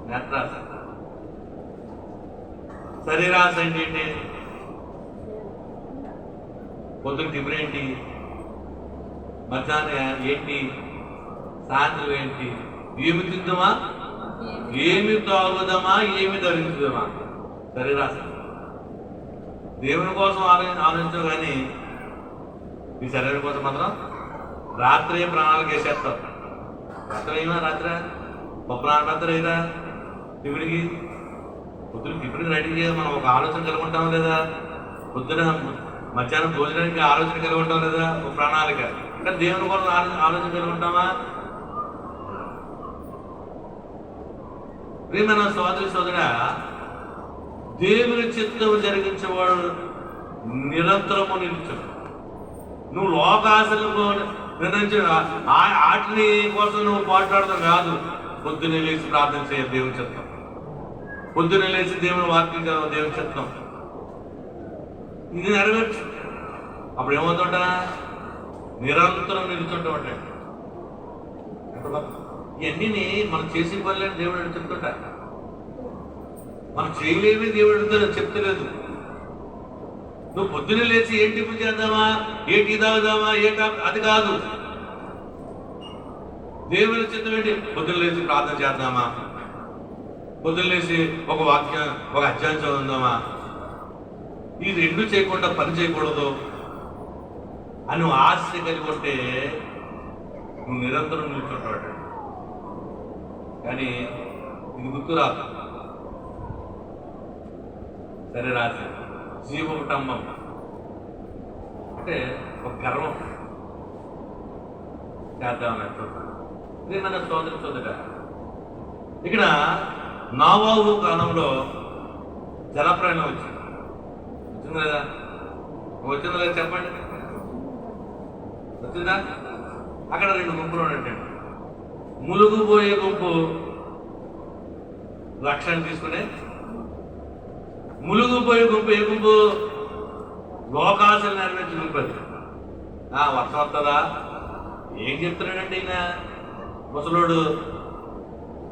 A: నేత్రాశ. శరీరాశ అంటే ఏంటి? పొద్దున టిఫిన్ ఏంటి, మధ్యాహ్నం ఏంటి, సాయంత్రం ఏంటి, ఏమి తిందామా, ఏమి తాగుదామా, ఏమి ధరించుదామా. శరీరాశ. దేవుని కోసం ఆలోచించవు కానీ ఈ శరీరం కోసం మాత్రం రాత్రి ప్రాణాలకు వేసేస్తావు. రాత్రి ఏమా? రాత్రి ప్రాణరాత్రి అయినా టిఫిన్కి, పొద్దున టిఫిన్కి రెడీ చేయాలి. మనం ఒక ఆలోచన కలిగి ఉంటాం లేదా? పొద్దున మధ్యాహ్నం భోజనానికి ఆలోచన కలిగి ఉంటాం లేదా? ఒక ప్రణాళిక. అంటే దేవుని కోసం ఆలోచన కలిగి ఉంటామా? ప్రియమైన సోదరి సోదరా, దేవుని చిత్తం జరిగించేవాడు నిరంతరము నిలుచుడు. నువ్వు లోకాశలకు నిర్ణయించిన వాటిని కోసం నువ్వు పోట్లాడడం కాదు. పొద్దున్నే లేచి ప్రార్థన చేయాలి, దేవుని చిత్తం. పొద్దున్నే లేచి దేవుని వాక్యం చదవాలి, దేవుని చిత్తం. ఇది నెరవేర్చు. అప్పుడు ఏమవుతుంటా? నిరంతరం నిలుచుంటామంటే ఇవన్నీ మనం చేసే పనులని దేవుడు చెప్తుంటా. మనం చేయలేవి దేవుడు చెప్తలేదు. నువ్వు పొద్దున్నే లేచి ఏ టిఫిన్ చేద్దామా, ఏ టీ తాగుదామా, అది కాదు. దేవుని చిత్తం ఏంటి? పొద్దున్న లేచి ప్రార్థన చేద్దామా, పొద్దున్న లేచి ఒక వాక్యం, ఒక అధ్యాయం చదువుదామా. ఈ రెండు చేయకుండా పని చేయకూడదు అని నువ్వు ఆశ కలిగి ఉంటే నువ్వు నిరంతరం నిల్చుంటాడు. కానీ ఇది గుర్తురాదు. సరే రాసి జీవకుటంబం అంటే ఒక గర్వం చేద్దామని ఇది మన సోదర. ఇక్కడ నోవహు కాలంలో జలప్రయాణం వచ్చింది లేదా? వచ్చిందా లేదా చెప్పండి. వచ్చిందా? అక్కడ రెండు గుంపులు ఉన్నట్టండి. ములుగుపోయే గుంపు రక్షణ తీసుకునే, ములుగుపోయే గుంపు ఏ గుంపు? లోకాశలు నెరవేర్చి గుంపు. వర్షం వస్తుందా? ఏం చెప్తున్నాడంటే ఈయన ముసలుడు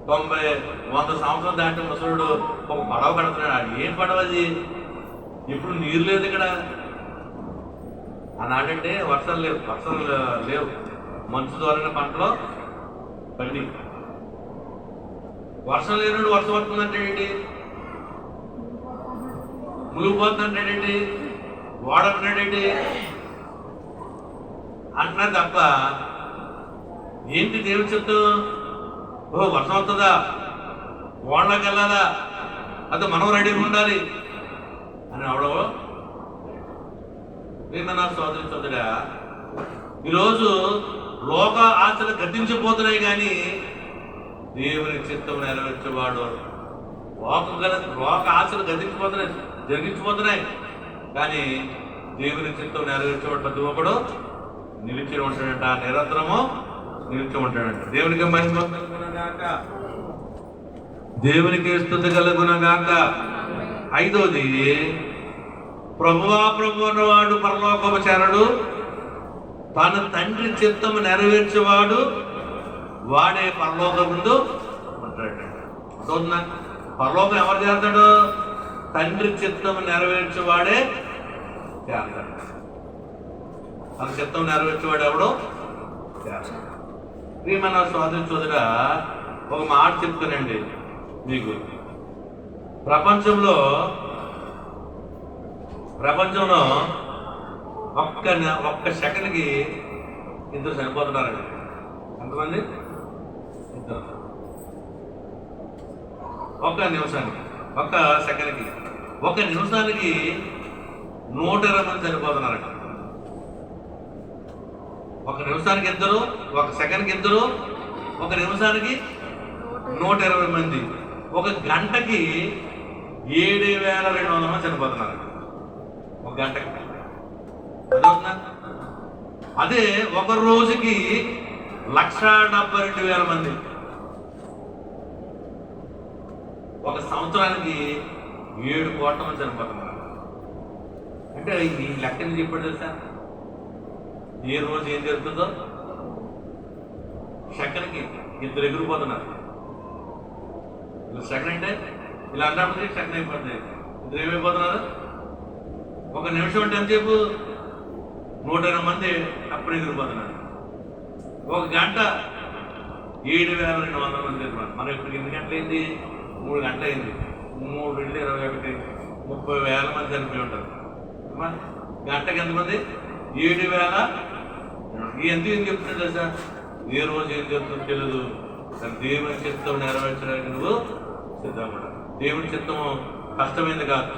A: 90-100 సంవత్సరాలు దాంట్లో ముసలుడు ఒక పడవ కడుతున్నాడు. ఏం పడవది? ఇప్పుడు నీరు లేదు ఇక్కడ. ఆనాడంటే వర్షాలు లేవు. మంచు ద్వారా పంటలో పండి. వర్షం లేనుడు వర్షం వస్తుందంటే ఏంటి? మునిగిపోతుందంటే వాడకున్నాడేంటి అంటున్నారు తప్ప ఏంటి దేవుడు చెప్తాం? వర్షం వస్తుందా, ఓడలోకి వెళ్ళాలా, అది మనం రెడీగా ఉండాలి అని అవడో. నా సోదరి సోదరా, ఈరోజు లోక ఆశలు గతించిపోతున్నాయి కానీ దేవుని చిత్తం నెరవేర్చేవాడు. లోక ఆశలు గతించిపోతున్నాయి, జరిగించిపోతున్నాయి కానీ దేవుని చిత్తం నెరవేర్చేవాడు ప్రతి ఒక్కడు నిలిచి ఉంటాడంట. నిరంతరము నిలిచి ఉంటాడంట. దేవునికి మహిమ కలుగునగాక, దేవునికి స్తుతి కలుగునగాక. 5వది, ప్రభువా ప్రభు అన్నవాడు పరలోకము చేరడు, తన తండ్రి చిత్తము నెరవేర్చేవాడు వాడే పరలోకం ముందు ఉంటాడు. చూద్దా, పరలోకం ఎవరు చేస్తాడు? తండ్రి చిత్తము నెరవేర్చేవాడే చేస్తాడు. తన చిత్తం నెరవేర్చేవాడు ఎవడో చేస్తాడు. మన సోదరి సోదరా, ఒక మాట చెప్తానండి మీకు. ప్రపంచంలో ఒక్క సెకండ్కి 2 చనిపోతున్నారండి. ఎంతమంది? 2. ఒక్క నిమిషానికి, ఒక్క సెకండ్కి, 1 నిమిషానికి 120 మంది చనిపోతున్నారండి. 1 నిమిషానికి 2, 1 సెకండ్కి 2, 1 నిమిషానికి 120 మంది. 1 గంటకి 7,200 మంది చనిపోతున్నారు. 1 గంటకి. అదే 1 రోజుకి 1,72,000 మంది. 1 సంవత్సరానికి 7 కోట్ల మంది చనిపోతున్నారు. అంటే ఈ లెక్కని చెప్పాడు తెలుసా? ఏ రోజు ఏం జరుగుతుందో సెకండ్కి 2 ఎగిరిపోతున్నారు. సెకండ్ అంటే ఇలా అన్నప్పుడు సెకండ్ అయిపోతుంది. 2 ఏమైపోతున్నారు? 1 నిమిషం అంటే ఎంతసేపు? 120 మంది అప్పుడు ఎగిరిపోతున్నారు. 1 గంట 7,200 మంది ఎగిరిపోతున్నారు. మనం ఇప్పుడు 8 గంటలు అయింది, 3 గంటలు అయింది. 3 × 21 30,000 మంది చనిపోయి ఉంటారు. గంటకి ఎంతమంది? 7,000. ఎందుకు ఏం చెప్తున్నాడు తెలుసా? ఏ రోజు ఏం చెప్తుందో తెలియదు. దేవుని చిత్తం నెరవేర్చడానికి నువ్వు సిద్ధంగా. దేవుని చిత్తము కష్టమైంది కాదు,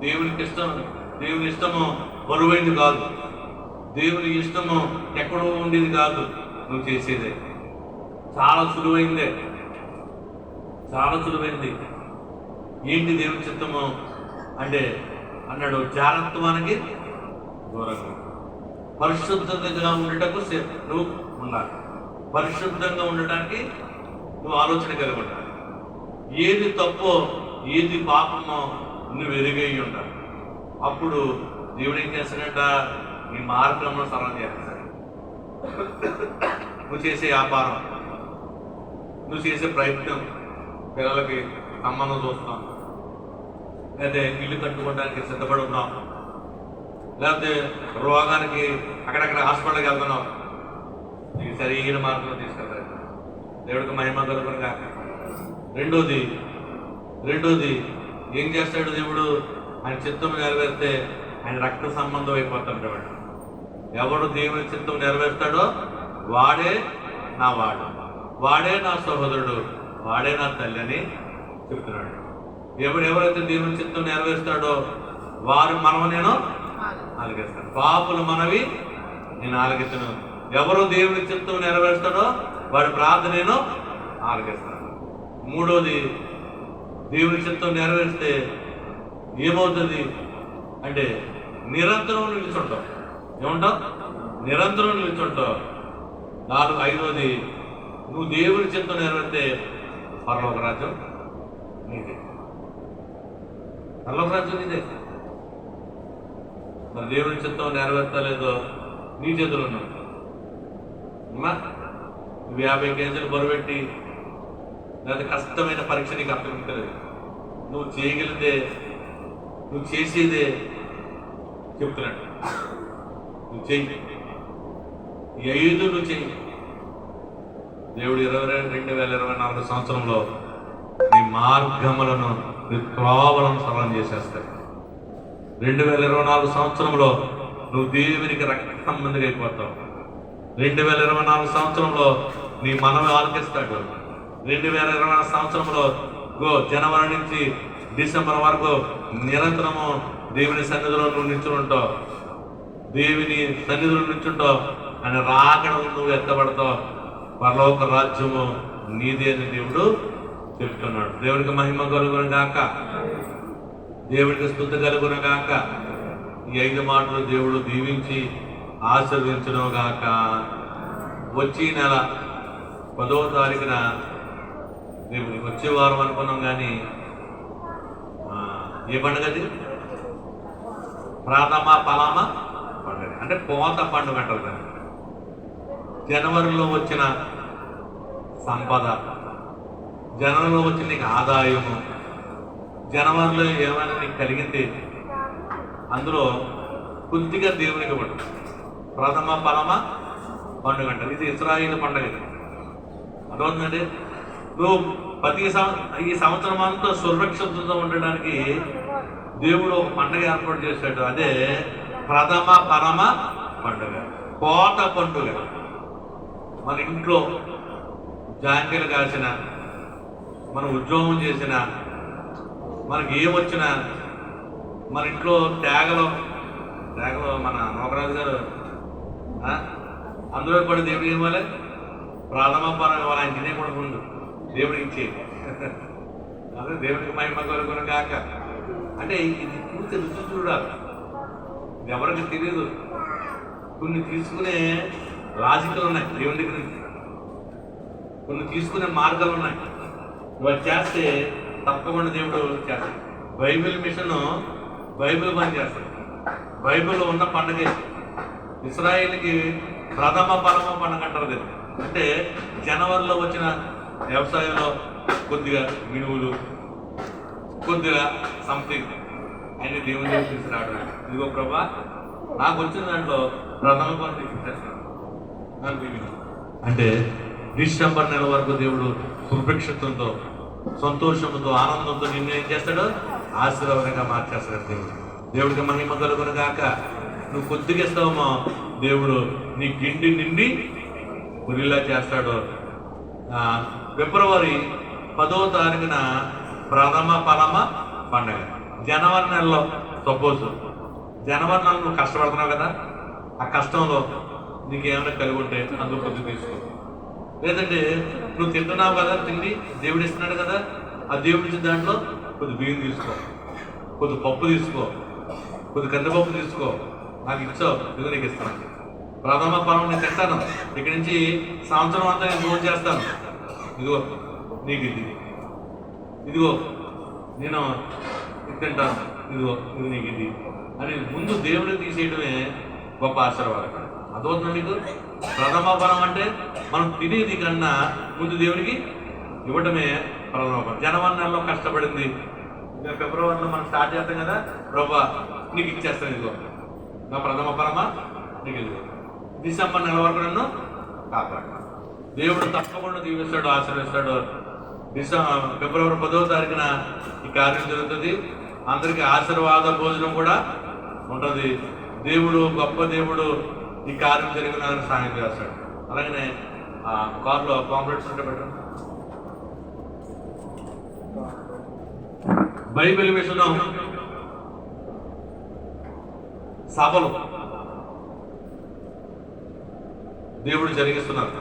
A: దేవుని ఇష్టము బరువైంది కాదు, దేవుని ఇష్టము ఎక్కడో ఉండేది కాదు. నువ్వు చేసేదే చాలా సులువైంది. ఏంటి దేవుని చిత్తము అంటే అన్నాడు, జారత్వానికి దూరంగా, పరిశుద్ధతగా ఉండటకు నువ్వు ఉండాలి. పరిశుద్ధంగా ఉండటానికి నువ్వు ఆలోచన కలిగి ఉండాలి. ఏది తప్పో ఏది పాపమో నువ్వు ఎరుగై ఉండాలి. అప్పుడు దేవుడు ఏం చేస్తాడంట, నీ మార్గంలో సరళం చేస్తాడు. నువ్వు చేసే వ్యాపారం, నువ్వు చేసే ప్రయత్నం, పిల్లలకి సంబంధం చూస్తాం, లేకపోతే ఇల్లు కట్టుకోవడానికి సిద్ధపడి ఉన్నాం, లేకపోతే రోగానికి అక్కడక్కడ హాస్పిటల్కి వెళ్తున్నాం, నీకు సరైన మార్గంలో తీసుకెళ్తాడు. దేవుడికి మహిమ కలుగును గాక. రెండోది ఏం చేస్తాడు దేవుడు, ఆయన చిత్తం నెరవేరితే ఆయన రక్త సంబంధం అయిపోతాడు. ఎవడు దేవుని చిత్తం నెరవేరుస్తాడో వాడే నా వాడు, వాడే నా సహోదరుడు, వాడే నా తల్లి అని చెప్తున్నాడు. ఎవరైతే దేవుని చిత్తం నెరవేరుస్తాడో వారు మనము నేను ఆలకిస్తాను, పాపుల మనవి నేను ఆలకిస్తాను. ఎవరు దేవుని చిత్తం నెరవేరుస్తాడో వాడి ప్రార్థన నేను ఆలకిస్తాను. మూడోది, దేవుని చిత్తం నెరవేరిస్తే ఏమవుతుంది అంటే నిరంతరం నిలుచుంటావు. ఏమంటావు? నిరంతరం నిలుచుంటావు. ఐదోది, నువ్వు దేవుని చిత్తం నెరవేరితే పరలోక రాజ్యం నీదే. పరలోక రాజ్యం నీదే. మరి దేవుని చిత్తం నెరవేర్తలేదో నీ చేతులు ఉన్నావు. నువ్వు 50 కేజీలు బరువెట్టి లేదా కష్టమైన పరీక్ష నీకు అప్పగించలేదు. నువ్వు చేయగలిగితే, నువ్వు చేసేదే చెప్తున్నాడు. నువ్వు చెయ్యి, ఈ 5 నువ్వు చెయ్యి. దేవుడు 2024 సంవత్సరంలో నీ మార్గములను, నీ త్రోవలను సరళం చేసేస్తాడు. 2024 సంవత్సరంలో నువ్వు దేవునికి రక్త సంబంధిగా అయిపోతావు. 2024 సంవత్సరంలో నీ మనవి ఆలకిస్తాడు. 2024 సంవత్సరంలో జనవరి నుంచి డిసెంబర్ వరకు నిరంతరము దేవుని సన్నిధిలో నువ్వు నిల్చుంటావు. దేవుని సన్నిధిలో నిల్చుంటావు. ఆయన రాకడ నువ్వు ఎత్తబడతావు. పరలోక రాజ్యము నీదే అని దేవుడు చెప్తున్నాడు. దేవునికి మహిమ కలుగును గాక, దేవుడికి స్తుతి కలుగును గాక. ఈ 5 మాటలు దేవుడు దీవించి ఆశీర్వదించడం గాక. వచ్చే నెల 10వ తారీఖున దేవుడి వచ్చే వారం అనుకున్నాం, కానీ ఏ పండుగది? ప్రథమ ఫలమ పండుగ, అంటే పోత పండుగ అంటారు దాన్ని. జనవరిలో వచ్చిన సంపద, జనవరిలో వచ్చిన నీకు ఆదాయము, జనవరిలో ఏమైనా నీకు కలిగింది, అందులో కొద్దిగా దేవునికి పడు. ప్రథమ ఫలమ పండుగ అంటారు. ఇది ఇశ్రాయేలు పండుగ. అర్థమవుతుందండి? నువ్వు ఈ సంవత్సరం అంతా సురక్షితంగా ఉండడానికి దేవుడు ఒక పండుగ ఏర్పాటు చేశాడు. అదే ప్రథమ పరమ పండుగ, కోత పండుగ. మన ఇంట్లో జాంకీలు కాసిన, మనం ఉద్యోగం చేసిన, మనకి ఏమొచ్చినా, మన ఇంట్లో తేగలో మన నోకరాజు గారు అందులో పడి దేవుడు ఇవ్వాలి. ప్రథమ పరం ఇవ్వాలి. ఆయన తినే కూడా ముందు దేవుడికి ఇచ్చేది. అదే దేవుడికి మహిమ కలుగును గాక. అంటే ఇది చూస్తే రుచి చూడాలి, ఎవరికి తెలియదు. కొన్ని తీసుకునే లాజికలు ఉన్నాయి దేవుని దగ్గర నుంచి, కొన్ని తీసుకునే మార్గాలు ఉన్నాయి. ఇవి చేస్తే తప్పకుండా దేవుడు చేస్తాడు. బైబిల్ మిషన్ బైబిల్ పని చేస్తాడు. బైబిల్లో ఉన్న పండుగ ఇశ్రాయేలుకి ప్రథమ పరమ పండుగ అంటారు. అంటే జనవరిలో వచ్చిన వ్యవసాయంలో కొద్దిగా మినువులు, కొద్దిగా సంథింగ్ అన్ని దేవుని దగ్గర తీసుకురావడం. ఇదిగో ప్రభా, నాకు వచ్చిన దాంట్లో ప్రథమ పండుగ ఇచ్చేస్తాను అంటే డిసెంబర్ నెల వరకు దేవుడు సుభిక్షత్వంతో, సంతోషంతో, ఆనందంతో నిన్ను ఏం చేస్తాడు? ఆశీర్వాదంగా మార్చేస్తాడు దేవుడు. దేవుడికి మహిమ కలుగును గాక. నువ్వు కొద్దిగా ఇస్తావమ్మా, దేవుడు నీ గిండి నిండి పురిలా చేస్తాడు. ఫిబ్రవరి 10వ తారీఖున ప్రథమ ఫలమ పండుగ. జనవరి నెలలో సపోజ్ జనవరి నెలలో నువ్వు కష్టపడుతున్నావు కదా, ఆ కష్టంలో నీకు ఏమైనా కలిగి ఉంటే అందులో కొద్దిగా తీసుకో. లేదంటే నువ్వు తింటున్నావు కదా, తిండి దేవుడు ఇస్తున్నాడు కదా, ఆ దేవుడి దాంట్లో కొద్ది బియ్యం తీసుకో, కొద్ది పప్పు తీసుకో, కొద్ది కందిపప్పు తీసుకో, నాకు ఇచ్చావు, ఇదిగో నీకు ఇస్తాను. ప్రథమ ఫలం నేను తింటాను, ఇక్కడి నుంచి సంవత్సరం అంతా నేను భోజనం చేస్తాను, ఇదిగో నీకు ఇదిగో నేను ఇది తింటాను, ఇదిగో ఇది నీకు ఇది అని ముందు దేవుడిని తీసేయడమే గొప్ప ఆశీర్వాదం. అదవుతుంది నీకు. ప్రథమ ఫలం అంటే మనం తినేది కన్నా ముందు దేవుడికి ఇవ్వటమే ప్రథమ ఫలం. జనవరి నెలలో కష్టపడింది, ఇంకా ఫిబ్రవరిలో మనం స్టార్ట్ చేస్తాం కదా, ప్రభా నీకు ఇచ్చేస్తాను, ఇదిగో నా ప్రథమ ఫలమా నీకు ఇదిగో. డిసెంబర్ నెల వరకు నన్ను కాపాడు. దేవుడు తప్పకుండా దీవిస్తాడు, ఆశీర్వదిస్తాడు. ఫిబ్రవరి 10వ తారీఖున ఈ కార్యం జరుగుతుంది. అందరికీ ఆశీర్వాద భోజనం కూడా ఉంటుంది. దేవుడు గొప్ప దేవుడు ఈ కార్యం జరిగిన సహాయం చేస్తాడు. అలాగనే కార్లో కాంప్లెట్స్ ఉంటే పెట్టండి. బైబిల్ విషయం సభలు దేవుడు జరిగిస్తున్నారు.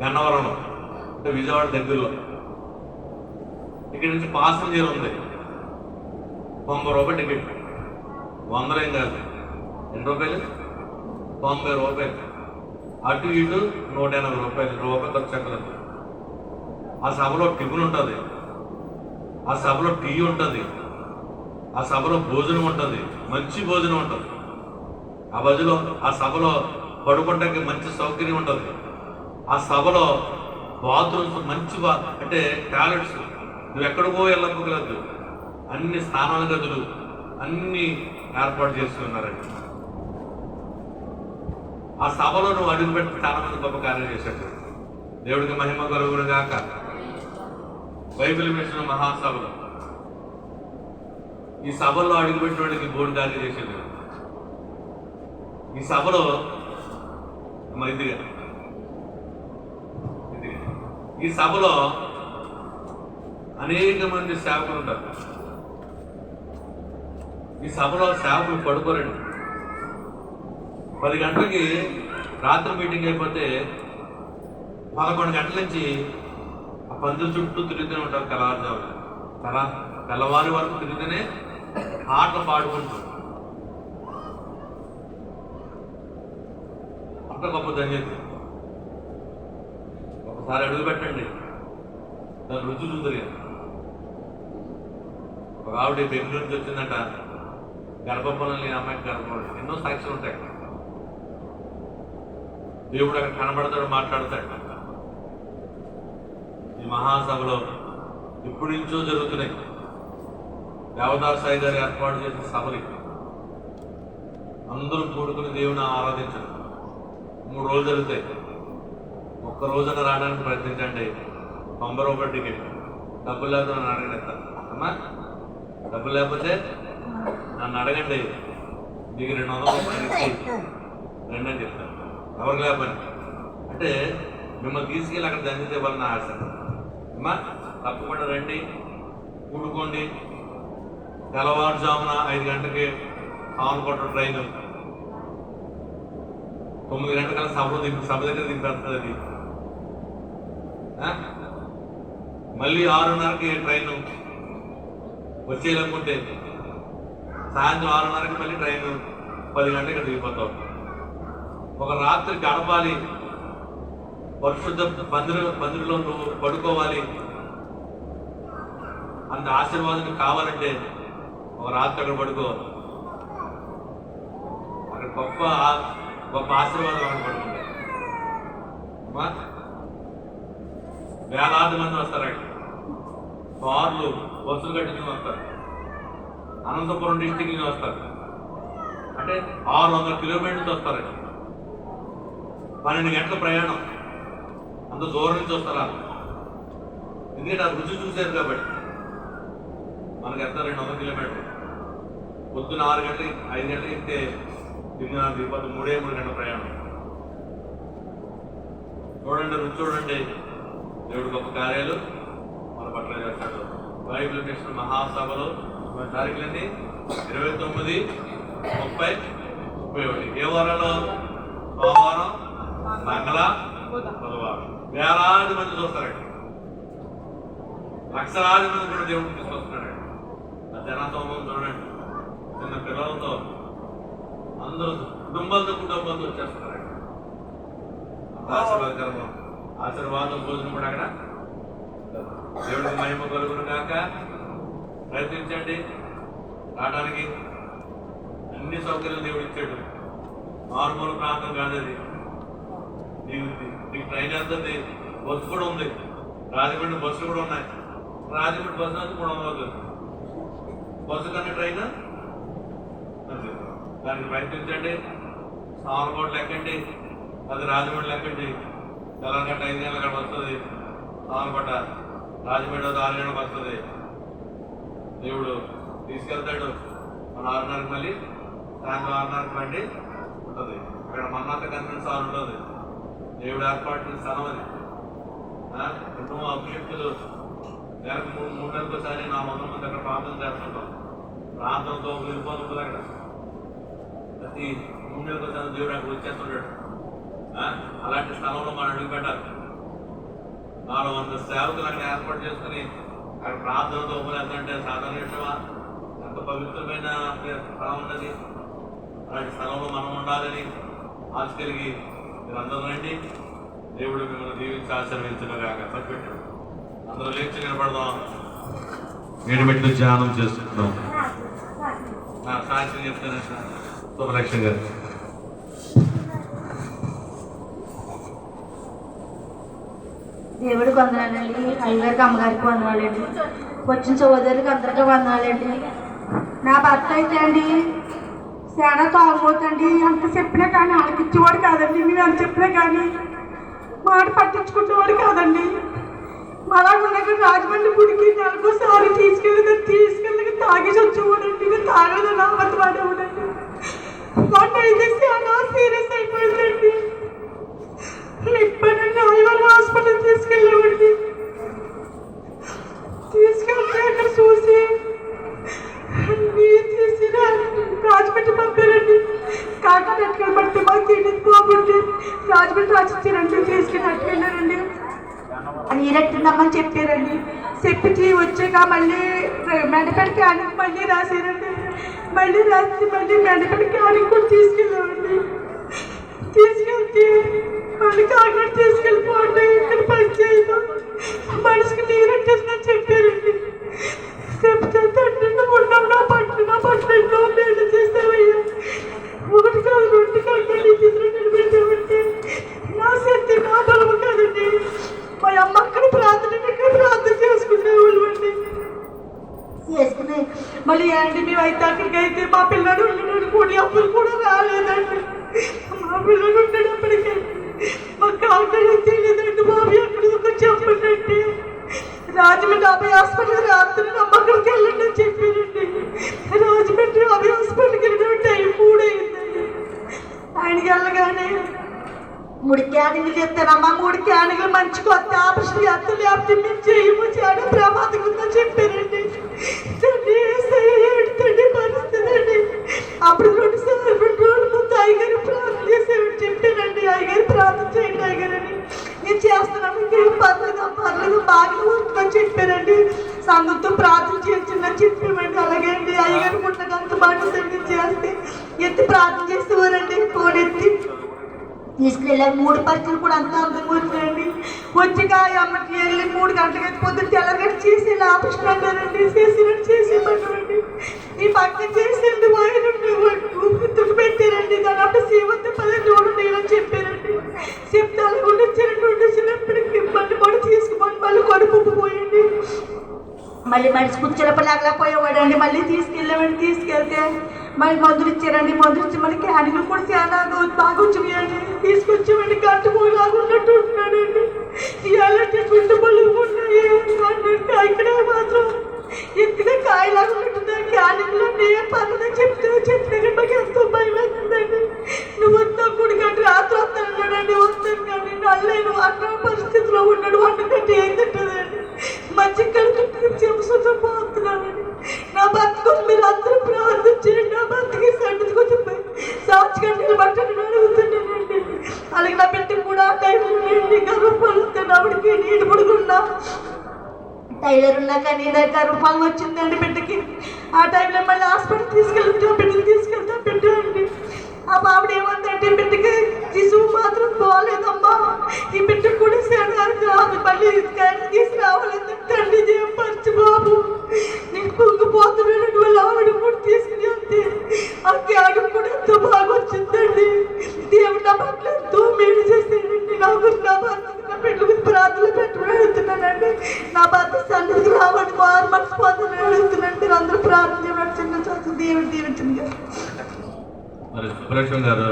A: గన్నవరంలో అంటే విజయవాడ దగ్గరలో. ఇక్కడి నుంచి పాసెంజర్ ఉంది, 90 రూపాయలు టికెట్. 100 ఏం కాదు, ఎన్ని రూపాయలు? 90 రూపాయలు. అటు ఇటు 180 రూపాయలు ఖర్చు ఎక్కలేదు. ఆ సభలో టిఫిన్ ఉంటుంది, ఆ సభలో టీ ఉంటుంది, ఆ సభలో భోజనం ఉంటుంది, మంచి భోజనం ఉంటుంది. ఆ సభలో పడుకోవడానికి మంచి సౌకర్యం ఉంటుంది. ఆ సభలో బాత్రూమ్స్ మంచి అంటే టాయిలెట్స్ నువ్వు ఎక్కడికో వెళ్ళకపోగలదు, అన్ని స్నానాల గదులు అన్ని ఏర్పాటు చేసుకున్నారండి. ఆ సభలో నువ్వు అడుగుపెట్టి చాలా మంది గొప్ప కార్యం చేశాడు. దేవుడికి మహిమ కలుగును గాక. బైబిల్ మిషన్ మహాసభలో ఈ సభలో అడుగుపెట్టిన వాడికి బోర్డు కార్యం చేశాడు. ఈ సభలో ఈ సభలో అనేక మంది సేవకులు ఉంటారు. ఈ సభలో సేవకులు పడుకోరండి. 10 గంటలకి రాత్రి మీటింగ్ అయిపోతే 11 గంటల నుంచి ఆ పందుల చుట్టూ తిరుగుతూనే ఉంటారు. తెల్లవారి వరకు తిరుగుతూనే ఆటలు పాడుకుంటారు. అంత గొప్ప ధన్యత. ఒకసారి అడుగు పెట్టండి, దాని రుచి చూద్దరు. ఒక ఆవిడ బెంగళూరు నుంచి వచ్చిందంట, గర్భఫలం లేని అమ్మాయికి గర్భఫలం. ఎన్నో సాక్షులు ఉంటాయి. దేవుడు అక్కడ కనబడతాడు, మాట్లాడతాడు. ఈ మహాసభలో ఇప్పటి నుంచో జరుగుతున్నాయి. దేవదాస్ సాయి గారు ఏర్పాటు చేసిన సభలు అందరూ కూడుకుని దేవుని ఆరాధించడం 3 రోజులు జరుగుతాయి. ఒక్క రోజున రావడానికి ప్రయత్నించండి. 90 రూపాయల టికెట్. డబ్బులు లేకపోతే నన్ను అడగండి. అమ్మా డబ్బులు లేకపోతే నన్ను అడగండి, మీకు 200 రూపాయలు ఇచ్చి రండి అని చెప్తాను. ఎవరు లేకపోయినా అంటే మిమ్మల్ని తీసుకెళ్ళి అక్కడ దంచితే ఇవ్వాలని ఆశ. అమ్మా తప్పకుండా రండి, కూడుకోండి. తెల్లవారుజామున 5 గంటలకి సామలకోట ట్రైన్, 9 గంటల సభ దగ్గర దింపేస్తుంది అది. మళ్ళీ 6:30కి ట్రైన్ వచ్చేయాలనుకుంటే సాయంత్రం 6:30కి మళ్ళీ ట్రైన్ 10 గంటలకి ఇక్కడ దిగిపోతాం. ఒక రాత్రి గడపాలి, పరిశుద్ధ మందిరంలో నువ్వు పడుకోవాలి. అంత ఆశీర్వాదం కావాలంటే ఒక రాత్రి అక్కడ పడుకో. అక్కడ గొప్ప ఆశీర్వాదం అక్కడ పడుకుంటారు. వేలాది మంది వస్తారు. అక్కడ కార్లు బస్సులు కట్టించుకుని వస్తారు. అనంతపురం డిస్టిక్ నుంచి వస్తారు. అంటే 600 కిలోమీటర్స్ వస్తారండి. 12 గంటల ప్రయాణం. అంత దూరం నుంచి వస్తారా? ఎందుకంటే ఆ రుచి చూశారు కాబట్టి. మనకి ఎంత 200 కిలోమీటర్లు. పొద్దున 6 గంటలకి 5 గంటలకి ఎక్కితే 3 గంటల ప్రయాణం. చూడండి, రుచి చూడండి. దేవుడు గొప్ప కార్యాలు మన పట్ల చేస్తాడు. బైబిల్ మిషన్ మహాసభలో తారీఖులన్నీ 29, 30, 31. ఏ వారంలో? సోమవారం, మంగళ, బుధవారం. వేలాది మంది చూస్తారండి. లక్షలాది మంది కూడా దేవుడిని తీసుకొస్తున్నాడు. ఆ జనసమూహం చూడండి, చిన్న పిల్లలతో అందరూ కుటుంబాలతో వచ్చేస్తున్నారు. ఆశీర్వాదం భోజనం కూడా అక్కడ. దేవుడికి మహిమ కలుగును గాక. ప్రయత్నించండి రావడానికి. అన్ని సౌకర్యాలు దేవుడు ఇచ్చాడు. నార్మల్ ప్రాంతం కాదు అది. నీకు ట్రైన్ వెళ్తుంది, బస్సు కూడా ఉంది. రాజమండ్రి బస్సులు కూడా ఉన్నాయి. రాజమండ్రి బస్సు అయితే 300 బస్సు కన్నా ట్రైన్. దానికి ప్రయత్నించండి. సామర్లకోట లెక్కండి, అది రాజమండ్రి లెక్కండి. తెలంగాణ 5 గంటలకు వస్తుంది. సామర్లకోట రాజమండ్రి 6 గంటలకు వస్తుంది. దేవుడు తీసుకెళ్తాడు. మన 6:30కి మళ్ళీ సాయంత్రం 6:30కి బండి ఉంటుంది. అక్కడ మన్నాత కన్వెన్స్ హాల్ ఉంటుంది. దేవుడు ఏర్పాటు స్థలం అది. ఎన్నో అభిషక్తులు నెలకు 3 నెలలకు ఒకసారి 400 మంది అక్కడ ప్రార్థన చేస్తుంటాం. ప్రార్థనతో వెళ్ళిపోతుంటుంది. అక్కడ ప్రతి 3 నెలలకు ఒకసారి దేవుడు అక్కడ వచ్చేస్తుంటాడు. అలాంటి స్థలంలో మనం అడుగు పెట్టాలి. 400 సేవకులు అక్కడ ఏర్పాటు చేసుకుని అక్కడ ప్రార్థనతో ఉపలేదంటే సాధారణ విషయమా? ఎంత పవిత్రమైన స్థలం ఉన్నది. అలాంటి స్థలంలో మనం ఉండాలని ఆశ కలిగి మీరందరూ రండి. దేవుడు మిమ్మల్ని దీవించి ఆశీర్వదించుగాక. పట్టుపెట్టాడు. అందరూ లేచి నిలబడదాం. ఏడుమెట్లు ధ్యానం చేస్తున్నాం. సాక్షి చెప్తాను శుభలక్ష్మి గారు.
C: దేవుడికి వందనాలండి. అయ్యగారికి అమ్మగారికి వందనాలండి. వచ్చిన సోదరులకు అందరికీ వందనాలండి. నా భర్త అయితే అండి చాలా తాగుబోతండి. అంత చెప్పినా కానీ ఆలకిచ్చేవాడు కాదండి. మేము ఎంత చెప్పినా కానీ మాట పట్టించుకునేవాడు కాదండి. అలాగున్నాక రాజమండ్రి గుడికి నెలకోసారి తీసుకెళ్ళి తాగేసి వచ్చేవాడండి. నేను తాగలేదని అబద్ధం ఆడేవాడండి. మొన్న అయితే చాలా సీరియస్ అయిపోయిందండి. ఇప్పుడంటే అయ్యవారి హాస్పిటల్ తీసుకెళ్ళామండి. తీసుకెళ్తే అక్కడ చూసి తీసి రాజమండ్రి పంపారండి. కాకినాడ ఎట్టుకెళ్ళి పడితే మాకు తిండికి పోబట్టి రాజమండ్రి రాసిచ్చారండి. తీసుకెళ్ళి అట్టుకెళ్ళారండి. నీరెట్టిందమ్మని చెప్పారండి. చెప్పి వచ్చాక మళ్ళీ మెండపేట క్యానికి మళ్ళీ రాశారండి. మళ్ళీ రాసి మళ్ళీ మెండపేట క్యానికి కూడా తీసుకెళ్ళామండి. తీసుకెళ్తే మళ్ళీ కాకినాడ తీసుకెళ్ళిపోండి, ఇక్కడ పని చేయడం మనిషికి నీరెట్టేసిందని చెప్పారండి. చెప్తే తండ్రి ఉన్నాం నా పట్టిలో మేలు చేసావయ్యా. 1 కాదు 2 కాదు నీ చేతిలో నిలబెట్టామంటే నా శక్తి నా బలము కాదండి. మా అమ్మ అక్కడ ప్రార్థన చేసుకునేవాళ్ళు అండి. చేసుకునే మళ్ళీ అండి మేమైతే అక్కడికి అయితే మా పిల్లడు కూడా అప్పులు కూడా రాలేదండి. మా పిల్లడు ఉండేటప్పటికీ మా కాకినాడ తెలియదండి. బాబు ఎక్కడ చెప్పండి. రాజమండ్రి అభయ హాస్పిటల్ రాత్రి అక్కడికి వెళ్ళండి అని చెప్పారండి. రాజమండ్రి అభయ హాస్పిటల్కి వెళ్ళడం టైం 3 అయిందండి. ఆయనకి వెళ్ళగానే 3 క్యానింగ్లు చెప్తానమ్మా. 3 క్యానింగ్లు మంచి కొత్త ఆపరేషన్ చేస్తే లేకపోతే మేము చేయము, చేయడం ప్రమాదం ఉందని చెప్పారండి. తండ్రి పరిస్థితి అండి. అప్పుడు 2 రోజుల ముందు అయ్యగారు ప్రార్థన చేసేవాడు చెప్పానండి. అయ్యగారు ప్రార్థన చేయండి అయ్యగారని. నేను చేస్తున్నాను, ఇంకేం పర్లేదు బాగా ఉంటుందని చెప్పారండి. సంఘంతో ప్రార్థన చేయించిందని చెప్పామండి. అలాగే అండి అయ్యగారు ముట్టగంత బాగుంటుంది చేస్తే ఎత్తి ప్రార్థన చేసేవారండి. ఫోన్ ఎత్తి తీసుకెళ్ళారు. 3 పరీక్షలు కూడా అంత అందంగా వచ్చాయండి. వచ్చాక అమ్మకి వెళ్ళి 3 గంటలకి పొద్దున్న తెల్లగడ్డ చేసి ఆపరేషన్ అన్నారండి. చేసేయమంటారండి. ఈ పక్క చేసేది ఊపిరి పెట్టారండి. దాని అప్పుడు సీమంతా 10 రోజులు నేనని చెప్పారండి. చెప్తే అలా ఉండొచ్చినప్పటికీ మళ్ళీ కూడా తీసుకుపోయి మళ్ళీ కడుపు పోయండి. మళ్ళీ మనిషి కూర్చోలేప లేకపోయేవాడండి. మళ్ళీ తీసుకెళ్ళామండి. తీసుకెళ్తే మళ్ళీ మందులు ఇచ్చారండి. మందులు ఇచ్చి మళ్ళీ క్యానింగ్లు కూడా చాలా బాగా వచ్చినాయండి. తీసుకొచ్చామండి. గంటపోలాగా ఉన్నట్టు ఉంటున్నాడండి. ఇలాంటి పిండి పళ్ళు ఉన్నాయి అన్నట్టు ఇక్కడ మాత్రం ఎంతగా కాయలాగా ఉంటుంది. క్యానింగ్లో నేను పర్లేదని చెప్పినా మాకు ఎంతో భయం అవుతుందండి. నువ్వు వస్తావు గుడికంటే రాత్రి వస్తానండి. వస్తాను కానీ నల్లేను అన్న పరిస్థితిలో ఉన్నాడు. వంటకంటే ఏం తింటుందండి. మంచి కడుపు చెంపుతో పోతున్నానండి. నా బతుకు మీరు అందరూ ప్రార్థన చేయండి. నా బతుకి సంగతి కొంచెం సాక్షి గంటలు బట్టని అడుగుతున్నానండి. అలాగే నా బిడ్డ కూడా టైంలో గర్వపడుతాను. ఆవిడకి నీటి పడుకున్నా టైలర్ ఉన్నాక నీ రూపాయలు వచ్చిందండి బిడ్డకి. ఆ టైంలో మళ్ళీ హాస్పిటల్ తీసుకెళ్తా బిడ్డకి తీసుకెళ్తా పెట్టండి. ఆ బాబుడు ఏమందంటే బిడ్డకి శిశువు మాత్రం పోలేదమ్మా, ఈ బిడ్డ కూడా శనివారం కాదు మళ్ళీ కానీ తీసుకురావాలని తండ్రి చెప్పచ్చు బాబు. నేను పొంగిపోతున్నాను వాళ్ళ ఆవిడ కూడా తీసుకుని వస్తే ఆ క్యాడు కూడా ఎంతో బాగా వచ్చిందండి. దేవుడు నా పట్ల ఎంతో మేలు చేసేయండి. నాకు నా భర్త నా బిడ్డలకు ప్రార్థనలు పెట్టమని అడుగుతున్నానండి. నా భర్త సన్నిధికి రావడం వారు మర్చిపోతానని అడుగుతున్నాను. మీరు అందరూ ప్రార్థన చేయమని చిన్న చదువు దేవుడు దీవించండి.
A: మరి సుబ్రహ్మణ్యం గారు